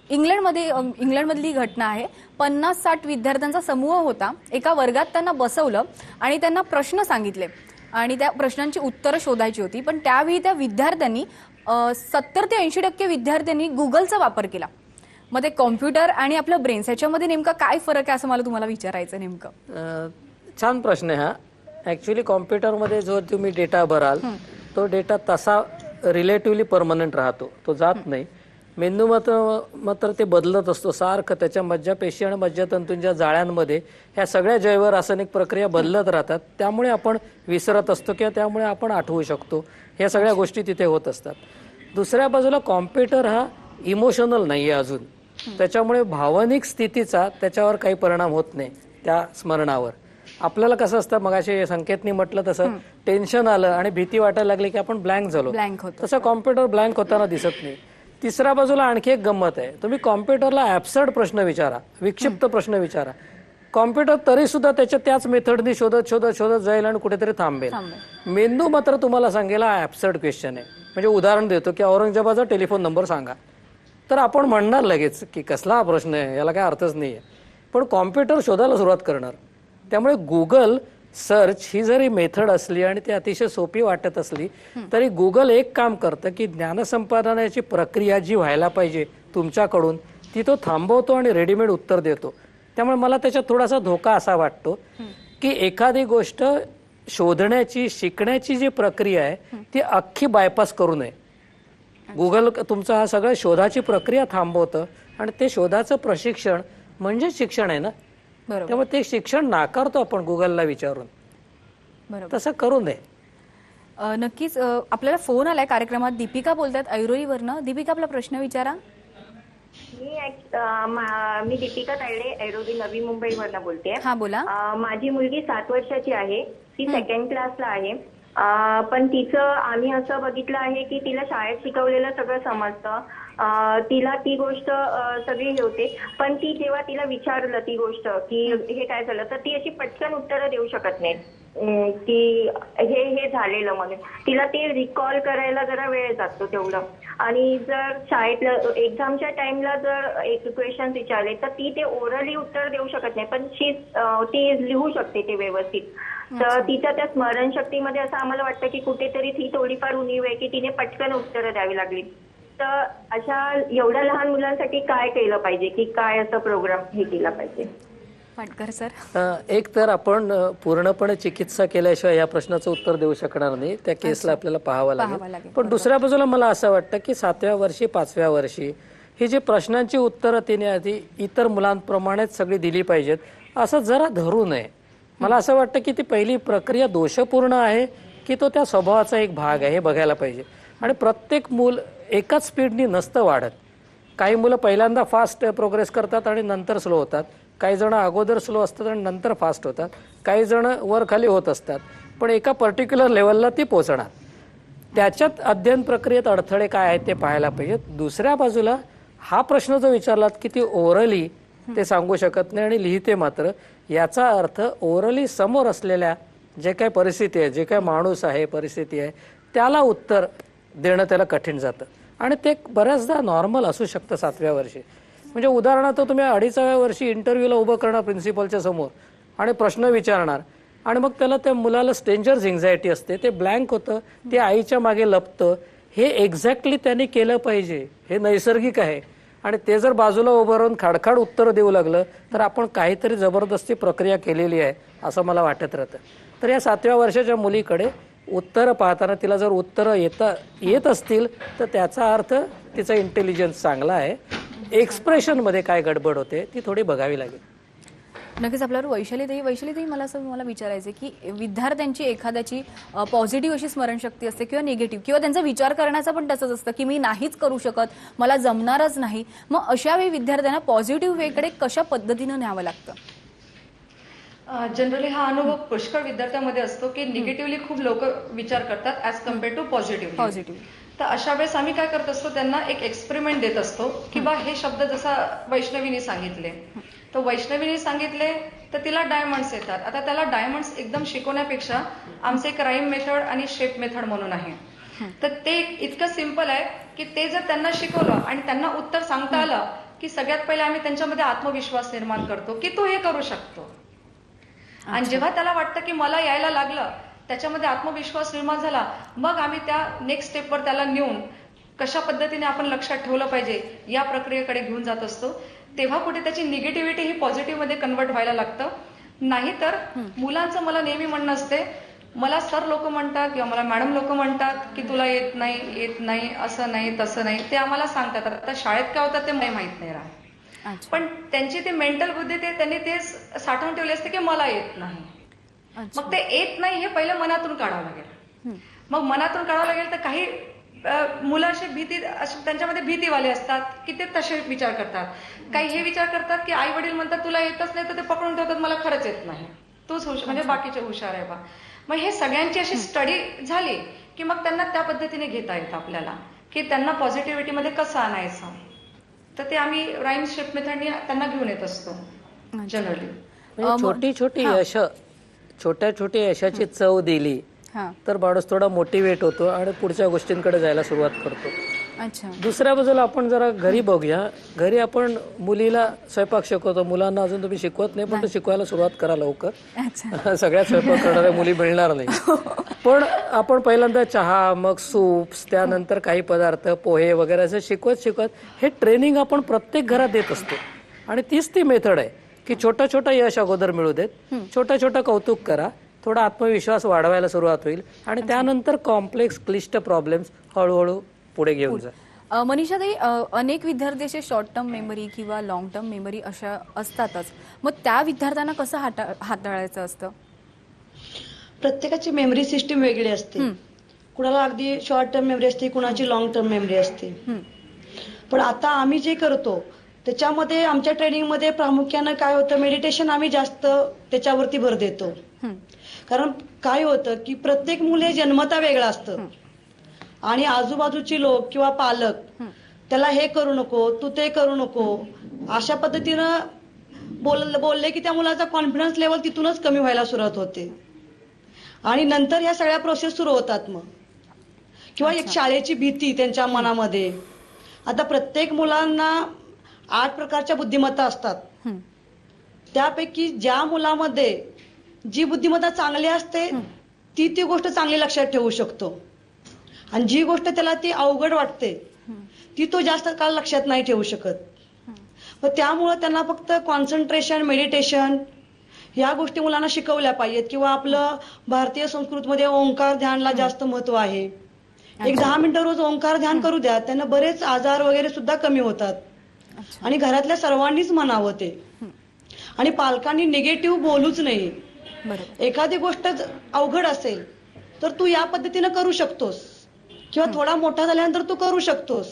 इंग्लंडमधली घटना आहे. 50-60 विद्यार्थ्यांचा समूह होता. एका वर्गात त्यांना बसवलं आणि त्यांना प्रश्न सांगितले आणि त्या प्रश्नांची उत्तरं शोधायची होती. पण त्यावेळी त्या विद्यार्थ्यांनी 70 ते 80% विद्यार्थ्यांनी गुगलचा वापर केला. मग ते कॉम्प्युटर आणि आपलं ब्रेन्स याच्यामध्ये नेमका काय फरक आहे असं मला तुम्हाला विचारायचं नेमकं. छान प्रश्न आहे हा. ऍक्च्युली कॉम्प्युटरमध्ये जो तुम्ही डेटा भराल तो डेटा तसा रिलेटिव्हली परमनंट राहतो, तो जात नाही. मेंदू मात्र ते बदलत असतो सारखं. त्याच्या मज्जापेशी आणि मज्जातंतूंच्या जाळ्यांमध्ये ह्या सगळ्या जैव रासायनिक प्रक्रिया बदलत राहतात. त्यामुळे आपण विसरत असतो किंवा त्यामुळे आपण आठवू शकतो. ह्या सगळ्या गोष्टी तिथे होत असतात. दुसऱ्या बाजूला कॉम्प्युटर हा इमोशनल नाही आहे अजून, त्याच्यामुळे भावनिक स्थितीचा त्याच्यावर काही परिणाम होत नाही त्या स्मरणावर. आपल्याला कसं असतं, मगाशी संकेतनी म्हटलं तसं, टेन्शन आलं आणि भीती वाटायला लागली की आपण ब्लँक झालो, तसं कॉम्प्युटर ब्लँक होताना दिसत नाही. तिसऱ्या बाजूला आणखी एक गंमत आहे. तुम्ही कॉम्प्युटरला ॲब्सर्ड प्रश्न विचारा, विक्षिप्त प्रश्न विचारा, कॉम्प्युटर तरी सुद्धा त्याच मेथडनी शोधत शोधत शोधत जाईल आणि कुठेतरी थांबेल. मेंदू मात्र तुम्हाला सांगेल हा ऍब्सर्ड क्वेश्चन आहे. म्हणजे उदाहरण देतो की औरंगजेबाचा टेलिफोन नंबर सांगा, तर आपण म्हणणार लगेच की कसला हा प्रश्न आहे, याला काय अर्थच नाहीये. पण कॉम्प्युटर शोधायला सुरुवात करणार. त्यामुळे गुगल सर्च ही जरी मेथड असली आणि ती अतिशय सोपी वाटत असली तरी गुगल एक काम करतं की ज्ञानसंपादनाची प्रक्रिया जी व्हायला पाहिजे तुमच्याकडून ती तो थांबवतो आणि रेडीमेड उत्तर देतो. त्यामुळे मला त्याच्यात थोडासा धोका असा वाटतो की एखादी गोष्ट शोधण्याची शिकण्याची जी प्रक्रिया आहे ती अख्खी बायपास करू नये. गुगल तुमचा हा सगळं शोधाची प्रक्रिया थांबवतं आणि ते शोधाचं प्रशिक्षण म्हणजे शिक्षण आहे ना. बरोबर. त्यामुळे ते शिक्षण नाकारतो आपण गुगलला विचारून. बरोबर. तसं करू नये. नक्कीच आपल्याला फोन आलाय कार्यक्रमात. दीपिका बोलतात ऐरोलीवरनं. दीपिका, आपला प्रश्न विचारा. मी दीपिका तायडे ऐरोली नवी मुंबईवरनं बोलते. हा, बोला. माझी मुलगी 7 वर्षाची आहे. ती 2nd क्लासला आहे. पण तिचं आम्ही असं बघितलं आहे की तिला शाळेत शिकवलेलं सगळं समजतं. तिला ती गोष्ट सगळी हे होते, पण ती जेव्हा तिला विचारलं ती गोष्ट की हे काय झालं, तर ती अशी पटकन उत्तरं देऊ शकत नाही की हे झालेलं म्हणून. तिला ते रिकॉल करायला जरा वेळ जातो तेवढं. आणि जर शाळेतलं एक्झामच्या टाइमला जर एक क्वेश्चन विचारले तर ती ते ओरली उत्तर देऊ शकत नाही, पण ती लिहू शकते ते व्यवस्थित. तर तिच्या त्या स्मरणशक्तीमध्ये असं आम्हाला वाटतं की कुठेतरी ती थोडीफार उणीव आहे की तिने पटकन उत्तरं द्यावी लागली. तर अशा एवढ्या लहान मुलांसाठी काय केलं पाहिजे, की काय असं प्रोग्राम हे केला पाहिजे? पाटकर सर. एक तर आपण पूर्णपणे चिकित्सा केल्याशिवाय या प्रश्नाचं उत्तर देऊ शकणार नाही. त्या केसला आपल्याला पाहावं लागेल. पण दुसऱ्या बाजूला मला असं वाटतं की 7व्या वर्षी 5व्या वर्षी ही जी प्रश्नांची उत्तरं तिने आधी इतर मुलांप्रमाणेच सगळी दिली पाहिजेत असं जरा धरू नये. मला असं वाटतं की ती पहिली प्रक्रिया दोषपूर्ण आहे की तो त्या स्वभावाचा एक भाग आहे हे बघायला पाहिजे. आणि प्रत्येक मूल एकाच स्पीडनी नसतं वाढत. काही मुलं पहिल्यांदा फास्ट प्रोग्रेस करतात आणि नंतर स्लो होतात. काही जण अगोदर स्लो असतात आणि नंतर फास्ट होतात. काही जण वर खाली होत असतात, पण एका पर्टिक्युलर लेवलला ती पोहोचणार. त्याच्यात अध्ययन प्रक्रियेत अडथळे काय आहेत ते पाहायला पाहिजेत. दुसऱ्या बाजूला हा प्रश्न जो विचारलात की ती ओरली ते सांगू शकत नाही आणि लिहिते मात्र, याचा अर्थ ओरली समोर असलेल्या जे काही परिस्थिती आहे, जे काही माणूस आहे, परिस्थिती आहे, त्याला उत्तर देणं त्याला कठीण जातं. आणि ते बऱ्याचदा नॉर्मल असू शकतं 7व्या वर्षी. म्हणजे उदाहरणार्थ तुम्ही 2.5व्या वर्षी इंटरव्ह्यूला उभं करणार प्रिन्सिपलच्या समोर आणि प्रश्न विचारणार आणि मग त्याला त्या मुलाला स्ट्रेंजर्स एन्झायटी असते, ते ब्लँक होतं, ते आईच्या मागे लपतं. हे एक्झॅक्टली त्यांनी केलं पाहिजे, हे नैसर्गिक आहे. आणि ते जर बाजूला उभं राहून खाडखाड उत्तर देऊ लागलं तर आपण काहीतरी जबरदस्ती प्रक्रिया केलेली आहे असं मला वाटत राहतं. तर या 7व्या वर्षाच्या मुलीकडे उत्तरं पाहताना तिला जर उत्तरं येत असतील तर त्याचा अर्थ तिचा इंटेलिजन्स चांगला आहे. एक्सप्रेशनमध्ये काय गडबड होते ती थोडी बघावी लागेल. नक्कीच. आपल्यावर वैशालीताई मला विचारायचं की विद्यार्थ्यांची एखाद्याची पॉझिटिव्ह अशी स्मरणशक्ती असते किंवा निगेटिव्ह, किंवा त्यांचा विचार करण्याचा पण तसंच असतं की मी नाहीच करू शकत, मला जमणारच नाही. मग अशा वेळी विद्यार्थ्यांना पॉझिटिव्ह वेकडे कशा पद्धतीनं न्यावं लागतं? जनरली हा अनुभव पुष्कळ विद्यार्थ्यांमध्ये असतो की निगेटिव्हली खूप लोक विचार करतात ऍज कम्पेअर टू पॉझिटिव्ह. तर अशा वेळेस आम्ही काय करत असतो, त्यांना एक एक्सपेरिमेंट देत असतो की बा हे शब्द जसा वैष्णवीने सांगितले, तर वैष्णवीने सांगितले तर तिला डायमंड्स येतात. आता त्याला डायमंड्स एकदम शिकवण्यापेक्षा आमचे एक राईम मेथड आणि शेप मेथड म्हणून आहे. तर ते इतकं सिम्पल आहे की ते जर त्यांना शिकवलं आणि त्यांना उत्तर सांगता आलं की सगळ्यात पहिले आम्ही त्यांच्यामध्ये आत्मविश्वास निर्माण करतो की तू हे करू शकतो. आणि जेव्हा त्याला वाटतं की मला यायला लागलं, त्याच्यामध्ये आत्मविश्वास निर्माण झाला, मग आम्ही त्या नेक्स्ट स्टेपवर त्याला नेऊन कशा पद्धतीने आपण लक्षात ठेवलं पाहिजे या प्रक्रियेकडे घेऊन जात असतो. तेव्हा कुठे त्याची निगेटिव्हिटी ही पॉझिटिव्ह मध्ये कन्वर्ट व्हायला लागतं. नाहीतर मुलांचं मला नेहमी म्हणणं असते, मला सर लोक म्हणतात किंवा मला मॅडम लोक म्हणतात की तुला येत नाही, असं नाही तसं नाही, ते आम्हाला सांगतात. आता शाळेत काय होतं ते मला माहित नाही राहत, पण त्यांची ती मेंटल बुद्धी त्यांनी ते साठवून ठेवली असते की मला येत नाही. मग ते येत नाही हे पहिलं मनातून काढावं लागेल. मग मनातून काढावं लागेल तर काही मुलं अशी त्यांच्यामध्ये भीतीवाले असतात की ते तसे विचार करतात. काही हे विचार करतात की आई वडील म्हणतात तुला येतच नाही, तर ते पकडून ठेवतात मला खरंच येत नाही, तूच म्हणजे बाकीचे हुशार आहे बा. मग हे सगळ्यांची अशी स्टडी झाली की मग त्यांना त्या पद्धतीने घेता येतं आपल्याला की त्यांना पॉझिटिव्हिटीमध्ये कसं आणायचं. तर ते आम्ही राईम शेप मेथडने त्यांना घेऊन येत असतो जनरली. म्हणजे छोटी छोटी यश, छोट्या छोट्या यशाची चव दिली हा, तर माणूस थोडा मोटिवेट होतो आणि पुढच्या गोष्टींकडे जायला सुरुवात करतो. अच्छा. दुसऱ्या बाजूला आपण जरा घरी बघूया. घरी आपण मुलीला स्वयंपाक शिकवतो, मुलांना अजून तुम्ही शिकवत नाही, पण तो शिकवायला सुरुवात करा लवकर. अच्छा. सगळ्यात स्वयंपाक करणाऱ्या मुली मिळणार नाही. पण आपण पहिल्यांदा चहा, मग सूप्स, त्यानंतर काही पदार्थ, पोहे वगैरे असं शिकवत शिकवत हे ट्रेनिंग आपण प्रत्येक घरात देत असतो. आणि तीच ती मेथड आहे की छोटं छोटं यश अगोदर मिळू देत, छोटं छोटं कौतुक करा, थोडा आत्मविश्वास वाढवायला सुरुवात होईल आणि त्यानंतर कॉम्प्लेक्स क्लिष्ट प्रॉब्लेम्स हळूहळू पुढे घेऊन जा. मनीषाताई, अनेक विद्यार्थी असे शॉर्ट टर्म मेमरी किंवा लॉंग टर्म मेमरी अशा असतातच. मग त्या विद्यार्थ्यांना कसं हाताळायचं असतं? प्रत्येकाची मेमरी सिस्टीम वेगळी असते. कुणाला अगदी शॉर्ट टर्म मेमरी असते, कुणाची लॉंग टर्म मेमरी असते. पण आता आम्ही जे करतो त्याच्यामध्ये आमच्या ट्रेनिंगमध्ये प्रामुख्यानं काय होतं, मेडिटेशन आम्ही जास्त त्याच्यावरती भर देतो. कारण काय होतं की प्रत्येक मुले जन्मता वेगळं असतं आणि आजूबाजूची लोक किंवा पालक त्याला हे करू नको, तू ते करू नको, अशा पद्धतीनं बोलले की त्या मुलाचा कॉन्फिडन्स लेवल तिथूनच कमी व्हायला सुरुवात होते आणि नंतर ह्या सगळ्या प्रोसेस सुरू होतात. मग किंवा एक शाळेची भीती त्यांच्या मनामध्ये. आता प्रत्येक मुलांना 8 प्रकारच्या बुद्धिमत्ता असतात. त्यापैकी ज्या मुलामध्ये जी बुद्धिमत्ता चांगली असते ती गोष्ट चांगली लक्षात ठेवू शकतो आणि जी गोष्ट त्याला ती अवघड वाटते ती तो जास्त काळ लक्षात नाही ठेवू शकत. मग त्यामुळे त्यांना फक्त कॉन्सन्ट्रेशन, मेडिटेशन या गोष्टी मुलांना शिकवल्या पाहिजेत. किंवा आपलं भारतीय संस्कृतीमध्ये ओंकार ध्यानला जास्त महत्व आहे. एक 10 मिनिटं रोज ओंकार ध्यान करू द्या, त्यांना बरेच आजार वगैरे सुद्धा कमी होतात. आणि घरातल्या सर्वांनीच म्हणावं ते. आणि पालकांनी निगेटिव्ह बोलूच नाही. एखादी गोष्ट अवघड असेल तर तू या पद्धतीनं करू शकतोस किंवा थोडा मोठा झाल्यानंतर तू करू शकतोस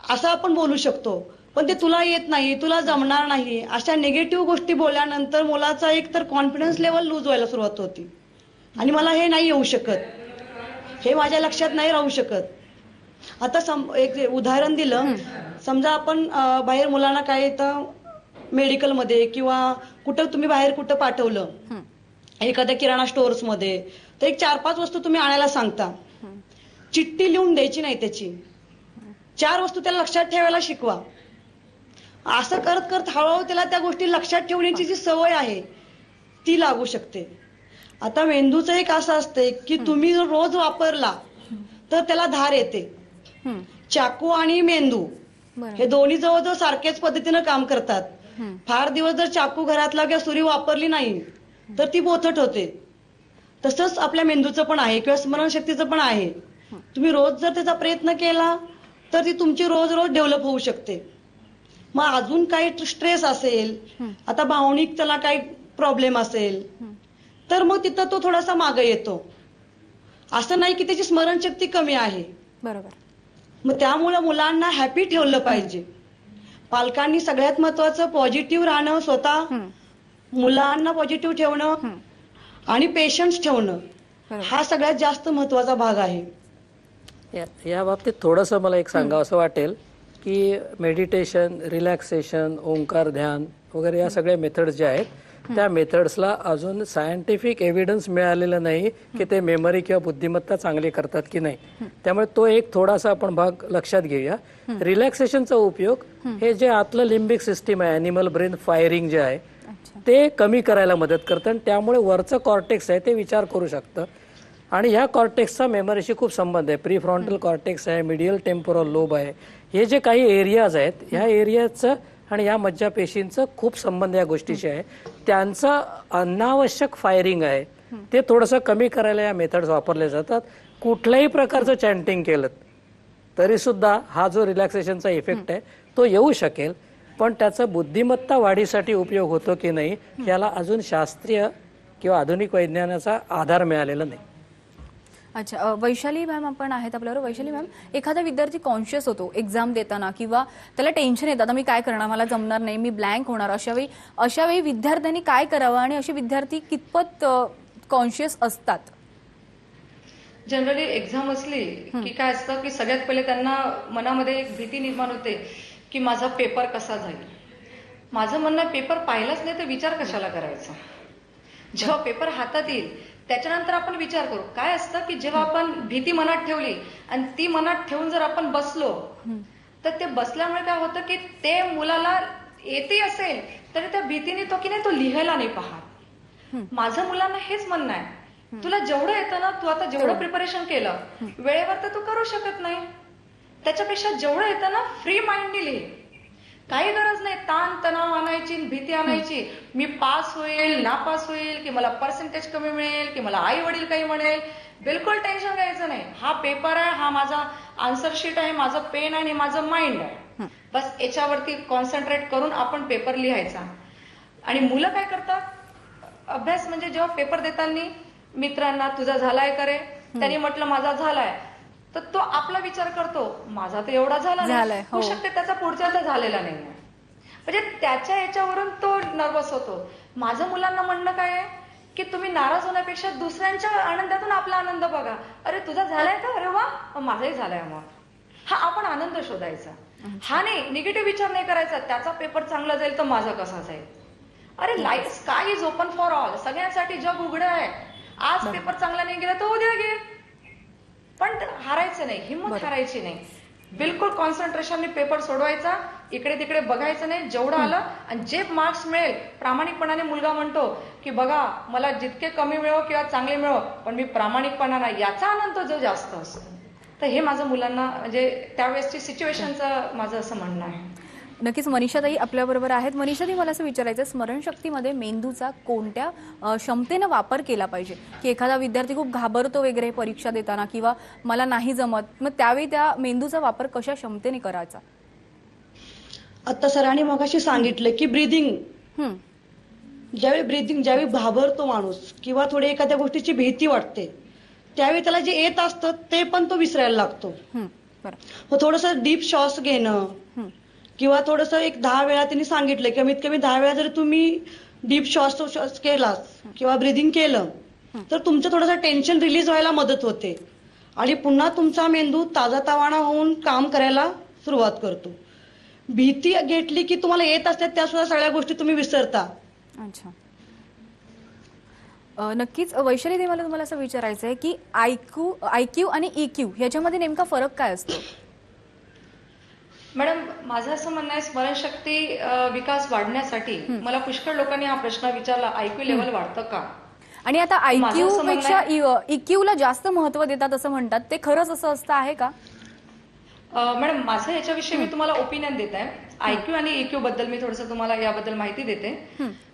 असं आपण बोलू शकतो. पण ते तुला येत नाही, तुला जमणार नाही, अशा निगेटिव्ह गोष्टी बोलल्यानंतर मुलाचा एक तर कॉन्फिडन्स लेवल लूज व्हायला सुरुवात होती आणि मला हे नाही येऊ शकत, हे माझ्या लक्षात नाही राहू शकत. आता एक उदाहरण दिलं, समजा आपण बाहेर मुलांना काय येतं मेडिकलमध्ये किंवा कुठं तुम्ही बाहेर कुठं पाठवलं एखाद्या किराणा स्टोअर्स मध्ये, तर एक 4-5 वस्तू तुम्ही आणायला सांगता, चिठ्ठी लिहून द्यायची नाही त्याची, 4 वस्तू त्याला लक्षात ठेवायला शिकवा. असं करत करत हळूहळू त्याला त्या गोष्टी लक्षात ठेवण्याची जी सवय आहे ती लागू शकते. आता मेंदूचं एक असं असते की तुम्ही जर रोज वापरला तर त्याला धार येते. चाकू आणि मेंदू हे दोन्ही जवळजवळ सारख्याच पद्धतीनं काम करतात. फार दिवस जर चाकू घरातला किंवा सुरी वापरली नाही तर ती बोथट होते. तसंच आपल्या मेंदूचं पण आहे किंवा स्मरणशक्तीचं पण आहे. तुम्ही रोज जर त्याचा प्रयत्न केला तर ती तुमची रोज रोज डेव्हलप होऊ शकते. मग अजून काही स्ट्रेस असेल, आता भावनिक त्याला काही प्रॉब्लेम असेल तर मग तिथं तो थोडासा मागे येतो. असं नाही की त्याची स्मरणशक्ती कमी आहे. बरोबर. मग त्यामुळे मुलांना हॅपी ठेवलं पाहिजे. पालकांनी सगळ्यात महत्वाचं पॉझिटिव्ह राहणं, स्वतः मुलांना पॉझिटिव्ह ठेवणं आणि पेशन्स ठेवणं हा सगळ्यात जास्त महत्वाचा भाग आहे. या बाबतीत थोडंसं मला एक सांगावं असं वाटेल की मेडिटेशन, रिलॅक्सेशन, ओंकार ध्यान वगैरे या सगळ्या मेथड्स ज्या आहेत त्या मेथड्सला अजून सायंटिफिक एव्हिडन्स मिळालेलं नाही की ते मेमरी किंवा बुद्धिमत्ता चांगली करतात की नाही. त्यामुळे तो एक थोडासा आपण भाग लक्षात घेऊया. रिलॅक्सेशनचा उपयोग हे जे आतलं लिम्बिक सिस्टीम आहे, अॅनिमल ब्रेन फायरिंग जे आहे ते कमी करायला मदत करतं आणि त्यामुळे वरचं कॉर्टेक्स आहे ते विचार करू शकतं. आणि ह्या कॉर्टेक्सचा मेमरीशी खूप संबंध आहे. प्री फ्रंटल कॉर्टेक्स आहे, मिडियल टेम्पोरल लोब आहे, हे जे काही एरियाज आहेत ह्या एरियाचं आणि या मज्जापेशींचं खूप संबंध या गोष्टीशी आहे. त्यांचं अनावश्यक फायरिंग आहे ते थोडंसं कमी करायला या मेथड्स वापरले जातात. कुठल्याही प्रकारचं चॅन्टिंग केलं तरी सुद्धा हा जो रिलॅक्सेशनचा इफेक्ट आहे तो येऊ शकेल, पण त्याचा बुद्धिमत्ता वाढीसाठी उपयोग होतो की नाही याला अजून शास्त्रीय किंवा आधुनिक वैज्ञानाचा आधार मिळालेला नाही. अच्छा, वैशाली मॅम आपण आहेत आपल्याबरोबर. वैशाली मॅम, एखादा विद्यार्थी कॉन्शियस होतो एक्झाम देताना किंवा त्याला टेन्शन येतं, आता मी काय करणार, मला जमणार नाही, मी ब्लँक होणार, अशा वेळी विद्यार्थ्यांनी काय करावं आणि असे विद्यार्थी कितपत कॉन्शियस असतात? जनरली एक्झाम असली की काय असतं की सगळ्यात पहिले त्यांना मनामध्ये एक भीती निर्माण होते की माझा पेपर कसा जाईल. माझं म्हणणं पेपर पाहिलाच नाही तर विचार कशाला करायचा. जेव्हा पेपर हातात येईल त्याच्यानंतर आपण विचार करू. काय असतं की जेव्हा आपण भीती मनात ठेवली आणि ती मनात ठेवून जर आपण बसलो तर ते बसल्यामुळे काय होतं की ते मुलाला येते असेल तरी त्या भीतीने तो की नाही तो लिहायला नाही पाहत. माझं मुलांना हेच म्हणणं आहे, तुला जेवढं येतं ना, तू आता जेवढं प्रिपरेशन केलं वेळेवर तर तू करू शकत नाही. त्याच्यापेक्षा जेवढं येतं ना फ्री माइंडने लिही. काही गरज नाही ताण तणाव आणायची, भीती आणायची. मी पास होईल, नापास होईल, की मला पर्सेंटेज कमी मिळेल, की मला आई वडील काही म्हणेल. बिलकुल टेन्शन घ्यायचं नाही. हा पेपर आहे, हा माझा आन्सर शीट आहे, माझं पेन आहे आणि माझं माइंड आहे. बस याच्यावरती कॉन्सन्ट्रेट करून आपण पेपर लिहायचा. आणि मुलं काय करतात, अभ्यास म्हणजे जेव्हा पेपर देताना मित्रांना तुझा झालाय का रे, त्यांनी म्हटलं माझा झालाय, तर तो आपला विचार करतो माझा तर एवढा झाला झालाय, नाही, हो. होऊ शकते त्याचा पुढच्याचा झालेला नाही. म्हणजे त्याच्या याच्यावरून तो नर्वस होतो. माझं मुलांना म्हणणं काय आहे की तुम्ही नाराज होण्यापेक्षा दुसऱ्यांच्या आनंदातून आपला आनंद बघा. अरे तुझा झालाय का, अरे वा माझाही झालाय, मग हा आपण आनंद शोधायचा. हा नाही निगेटिव्ह विचार नाही करायचा, त्याचा पेपर चांगला जाईल तर माझा कसा जाईल. अरे life sky is open for all, सगळ्यांसाठी जग उघडं आहे. आज पेपर चांगला नाही गेला तर उद्या घे, पण हारायचं नाही, हिंमत हारायची नाही. बिलकुल कॉन्सन्ट्रेशनने पेपर सोडवायचा, इकडे तिकडे बघायचं नाही. जेवढं आलं आणि जे मार्क्स मिळेल प्रामाणिकपणाने मुलगा म्हणतो की बघा मला जितके कमी मिळो किंवा चांगले मिळो पण मी प्रामाणिकपणाने, याचा आनंद जो जास्त असतो. तर हे माझं मुलांना म्हणजे त्यावेळेसची सिच्युएशनचं माझं असं म्हणणं आहे. नक्कीच मनीषाताई आपल्याबरोबर आहेत. मनीषाताई मला असं विचारायचं, स्मरणशक्तीमध्ये मेंदूचा कोणत्या क्षमतेनं वापर केला पाहिजे, की एखादा विद्यार्थी खूप घाबरतो वगैरे परीक्षा देताना किंवा मला नाही जमत, मग त्यावेळी त्या मेंदूचा वापर कशा क्षमतेने करायचा? आता सरांनी मगाशी सांगितलं की ब्रीदिंग, ज्यावेळी घाबरतो माणूस किंवा थोडी एखाद्या गोष्टीची भीती वाटते त्यावेळी त्याला जे येत असतं ते पण तो विसरायला लागतो. मग थोडंसं डीप श्वास घेणं किंवा थोडंसं एक 10 वेळा त्यांनी सांगितलं कमीत कमी 10 वेळा जर तुम्ही डीप श्वास केला किंवा ब्रिदिंग केलं तर तुमचं थोडंसं टेन्शन रिलीज व्हायला मदत होते आणि पुन्हा तुमचा मेंदू ताजातवाना होऊन काम करायला सुरुवात करतो. भीती घेतली की तुम्हाला येत असतात त्या सुद्धा सगळ्या गोष्टी तुम्ही विसरता. अच्छा, नक्कीच. वैशाली, मला तुम्हाला असं विचारायचं आहे की आयक्यू आणि EQ याच्यामध्ये नेमका फरक काय असतो? मॅडम माझं असं म्हणणं आहे, स्मरणशक्ती विकास वाढण्यासाठी मला पुष्कळ लोकांनी हा प्रश्न विचारला, IQ लेवल वाढतं का? आणि आता माझं असं IQ पेक्षा EQ ला जास्त महत्व देतात असं म्हणतात, ते खरंच असं असतं आहे का? मॅडम माझं याच्याविषयी मी तुम्हाला ओपिनियन देत आहे. IQ आणि EQ बद्दल मी थोडंसं तुम्हाला याबद्दल माहिती देते.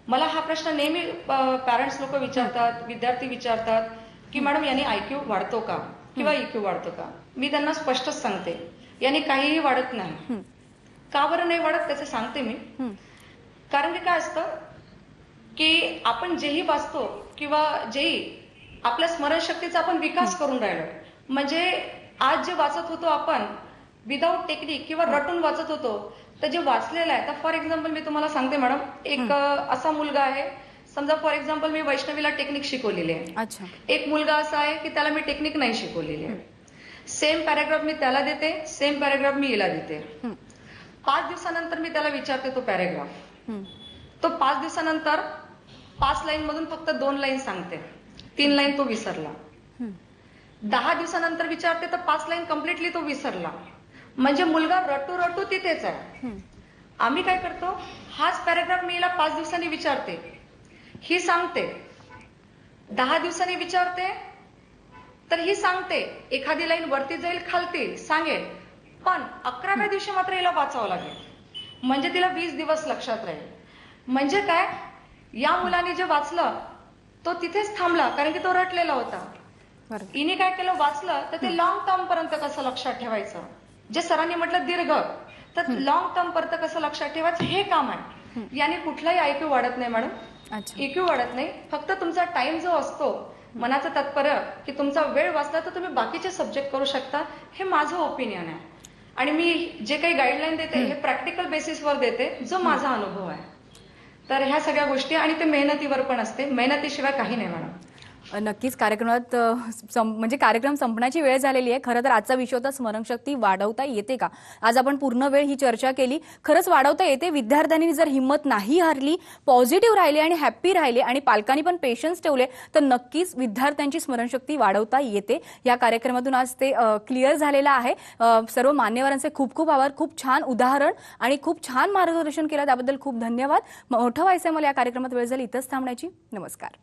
मला हा प्रश्न नेहमी पॅरेंट्स लोक विचारतात, विद्यार्थी विचारतात की मॅडम याने IQ वाढतो का किंवा EQ वाढतो का? मी त्यांना स्पष्टच सांगते, याने काहीही वाढत नाही. का बरं नाही वाढत त्याचं सांगते मी. कारण की काय असतं की आपण जेही वाचतो किंवा जेही आपल्या स्मरणशक्तीचा आपण विकास करून राहिलो. म्हणजे आज जे वाचत होतो आपण विदाऊट टेक्निक किंवा रटून वाचत होतो, तर जे वाचलेलं आहे, तर फॉर एक्झाम्पल मी तुम्हाला सांगते मॅडम, एक असा मुलगा आहे, समजा फॉर एक्झाम्पल मी वैष्णवीला टेक्निक शिकवलेली आहे. अच्छा. एक मुलगा असा आहे की त्याला मी टेक्निक नाही शिकवलेली आहे. सेम पॅराग्राफ मी त्याला देते, सेम पॅराग्राफ मी हिला देते. 5 दिवसानंतर मी त्याला विचारते तो पॅराग्राफ. तो 5 दिवसानंतर 5 लाईन मधून फक्त 2 लाईन सांगते, 3 लाईन तो विसरला. 10 दिवसानंतर विचारते तर 5 लाईन कम्प्लिटली तो विसरला. म्हणजे मुलगा रटू तिथेच आहे. आम्ही काय करतो, हाच पॅराग्राफ मी हिला 5 दिवसांनी विचारते, ही सांगते. 10 दिवसांनी विचारते तर ही सांगते, एखादी लाईन वरती जाईल खालती सांगेल, पण 11व्या दिवशी मात्र हिला वाचावं लागेल. म्हणजे तिला 20 दिवस लक्षात राहील. म्हणजे काय, या मुलाने जे वाचलं तो तिथेच थांबला कारण की तो रटलेला होता. हिने काय केलं, वाचलं तर ते लॉंग टर्म पर्यंत कसं लक्षात ठेवायचं, जे सरांनी म्हटलं दीर्घ, तर लॉंग टर्म पर्यंत कसं लक्षात ठेवायचं हे काम आहे. याने कुठलाही IQ वाढत नाही मॅडम, EQ वाढत नाही. फक्त तुमचा टाइम जो असतो, मनाचं तात्पर्य की तुमचा वेळ वाचला तर तुम्ही बाकीचे सब्जेक्ट करू शकता. हे माझं ओपिनियन आहे आणि मी जे काही गाईडलाईन देते हे प्रॅक्टिकल बेसिसवर देते, जो माझा अनुभव आहे. तर ह्या सगळ्या गोष्टी, आणि ते मेहनतीवर पण असते, मेहनतीशिवाय काही नाही मॅडम. नक्कीच कार्यक्रमात म्हणजे कार्यक्रम संपण्याची वेळ झालेली आहे. खरं तर आजचा विषय होता स्मरणशक्ती वाढवता येते का. आज आपण पूर्ण वेळ ही चर्चा केली. खरंच वाढवता येते. विद्यार्थ्यांनी जर हिंमत नाही हारली, पॉझिटिव्ह राहिले आणि हॅप्पी राहिले आणि पालकांनी पण पेशन्स ठेवले तर नक्कीच विद्यार्थ्यांची स्मरणशक्ती वाढवता येते. या कार्यक्रमातून आज ते क्लिअर झालेलं आहे. सर्व मान्यवरांचे खूप खूप आभार. खूप छान उदाहरण आणि खूप छान मार्गदर्शन केलं त्याबद्दल खूप धन्यवाद. मोठं व्हायचंय मला या कार्यक्रमात वेळ झाली इथंच थांबण्याची. नमस्कार.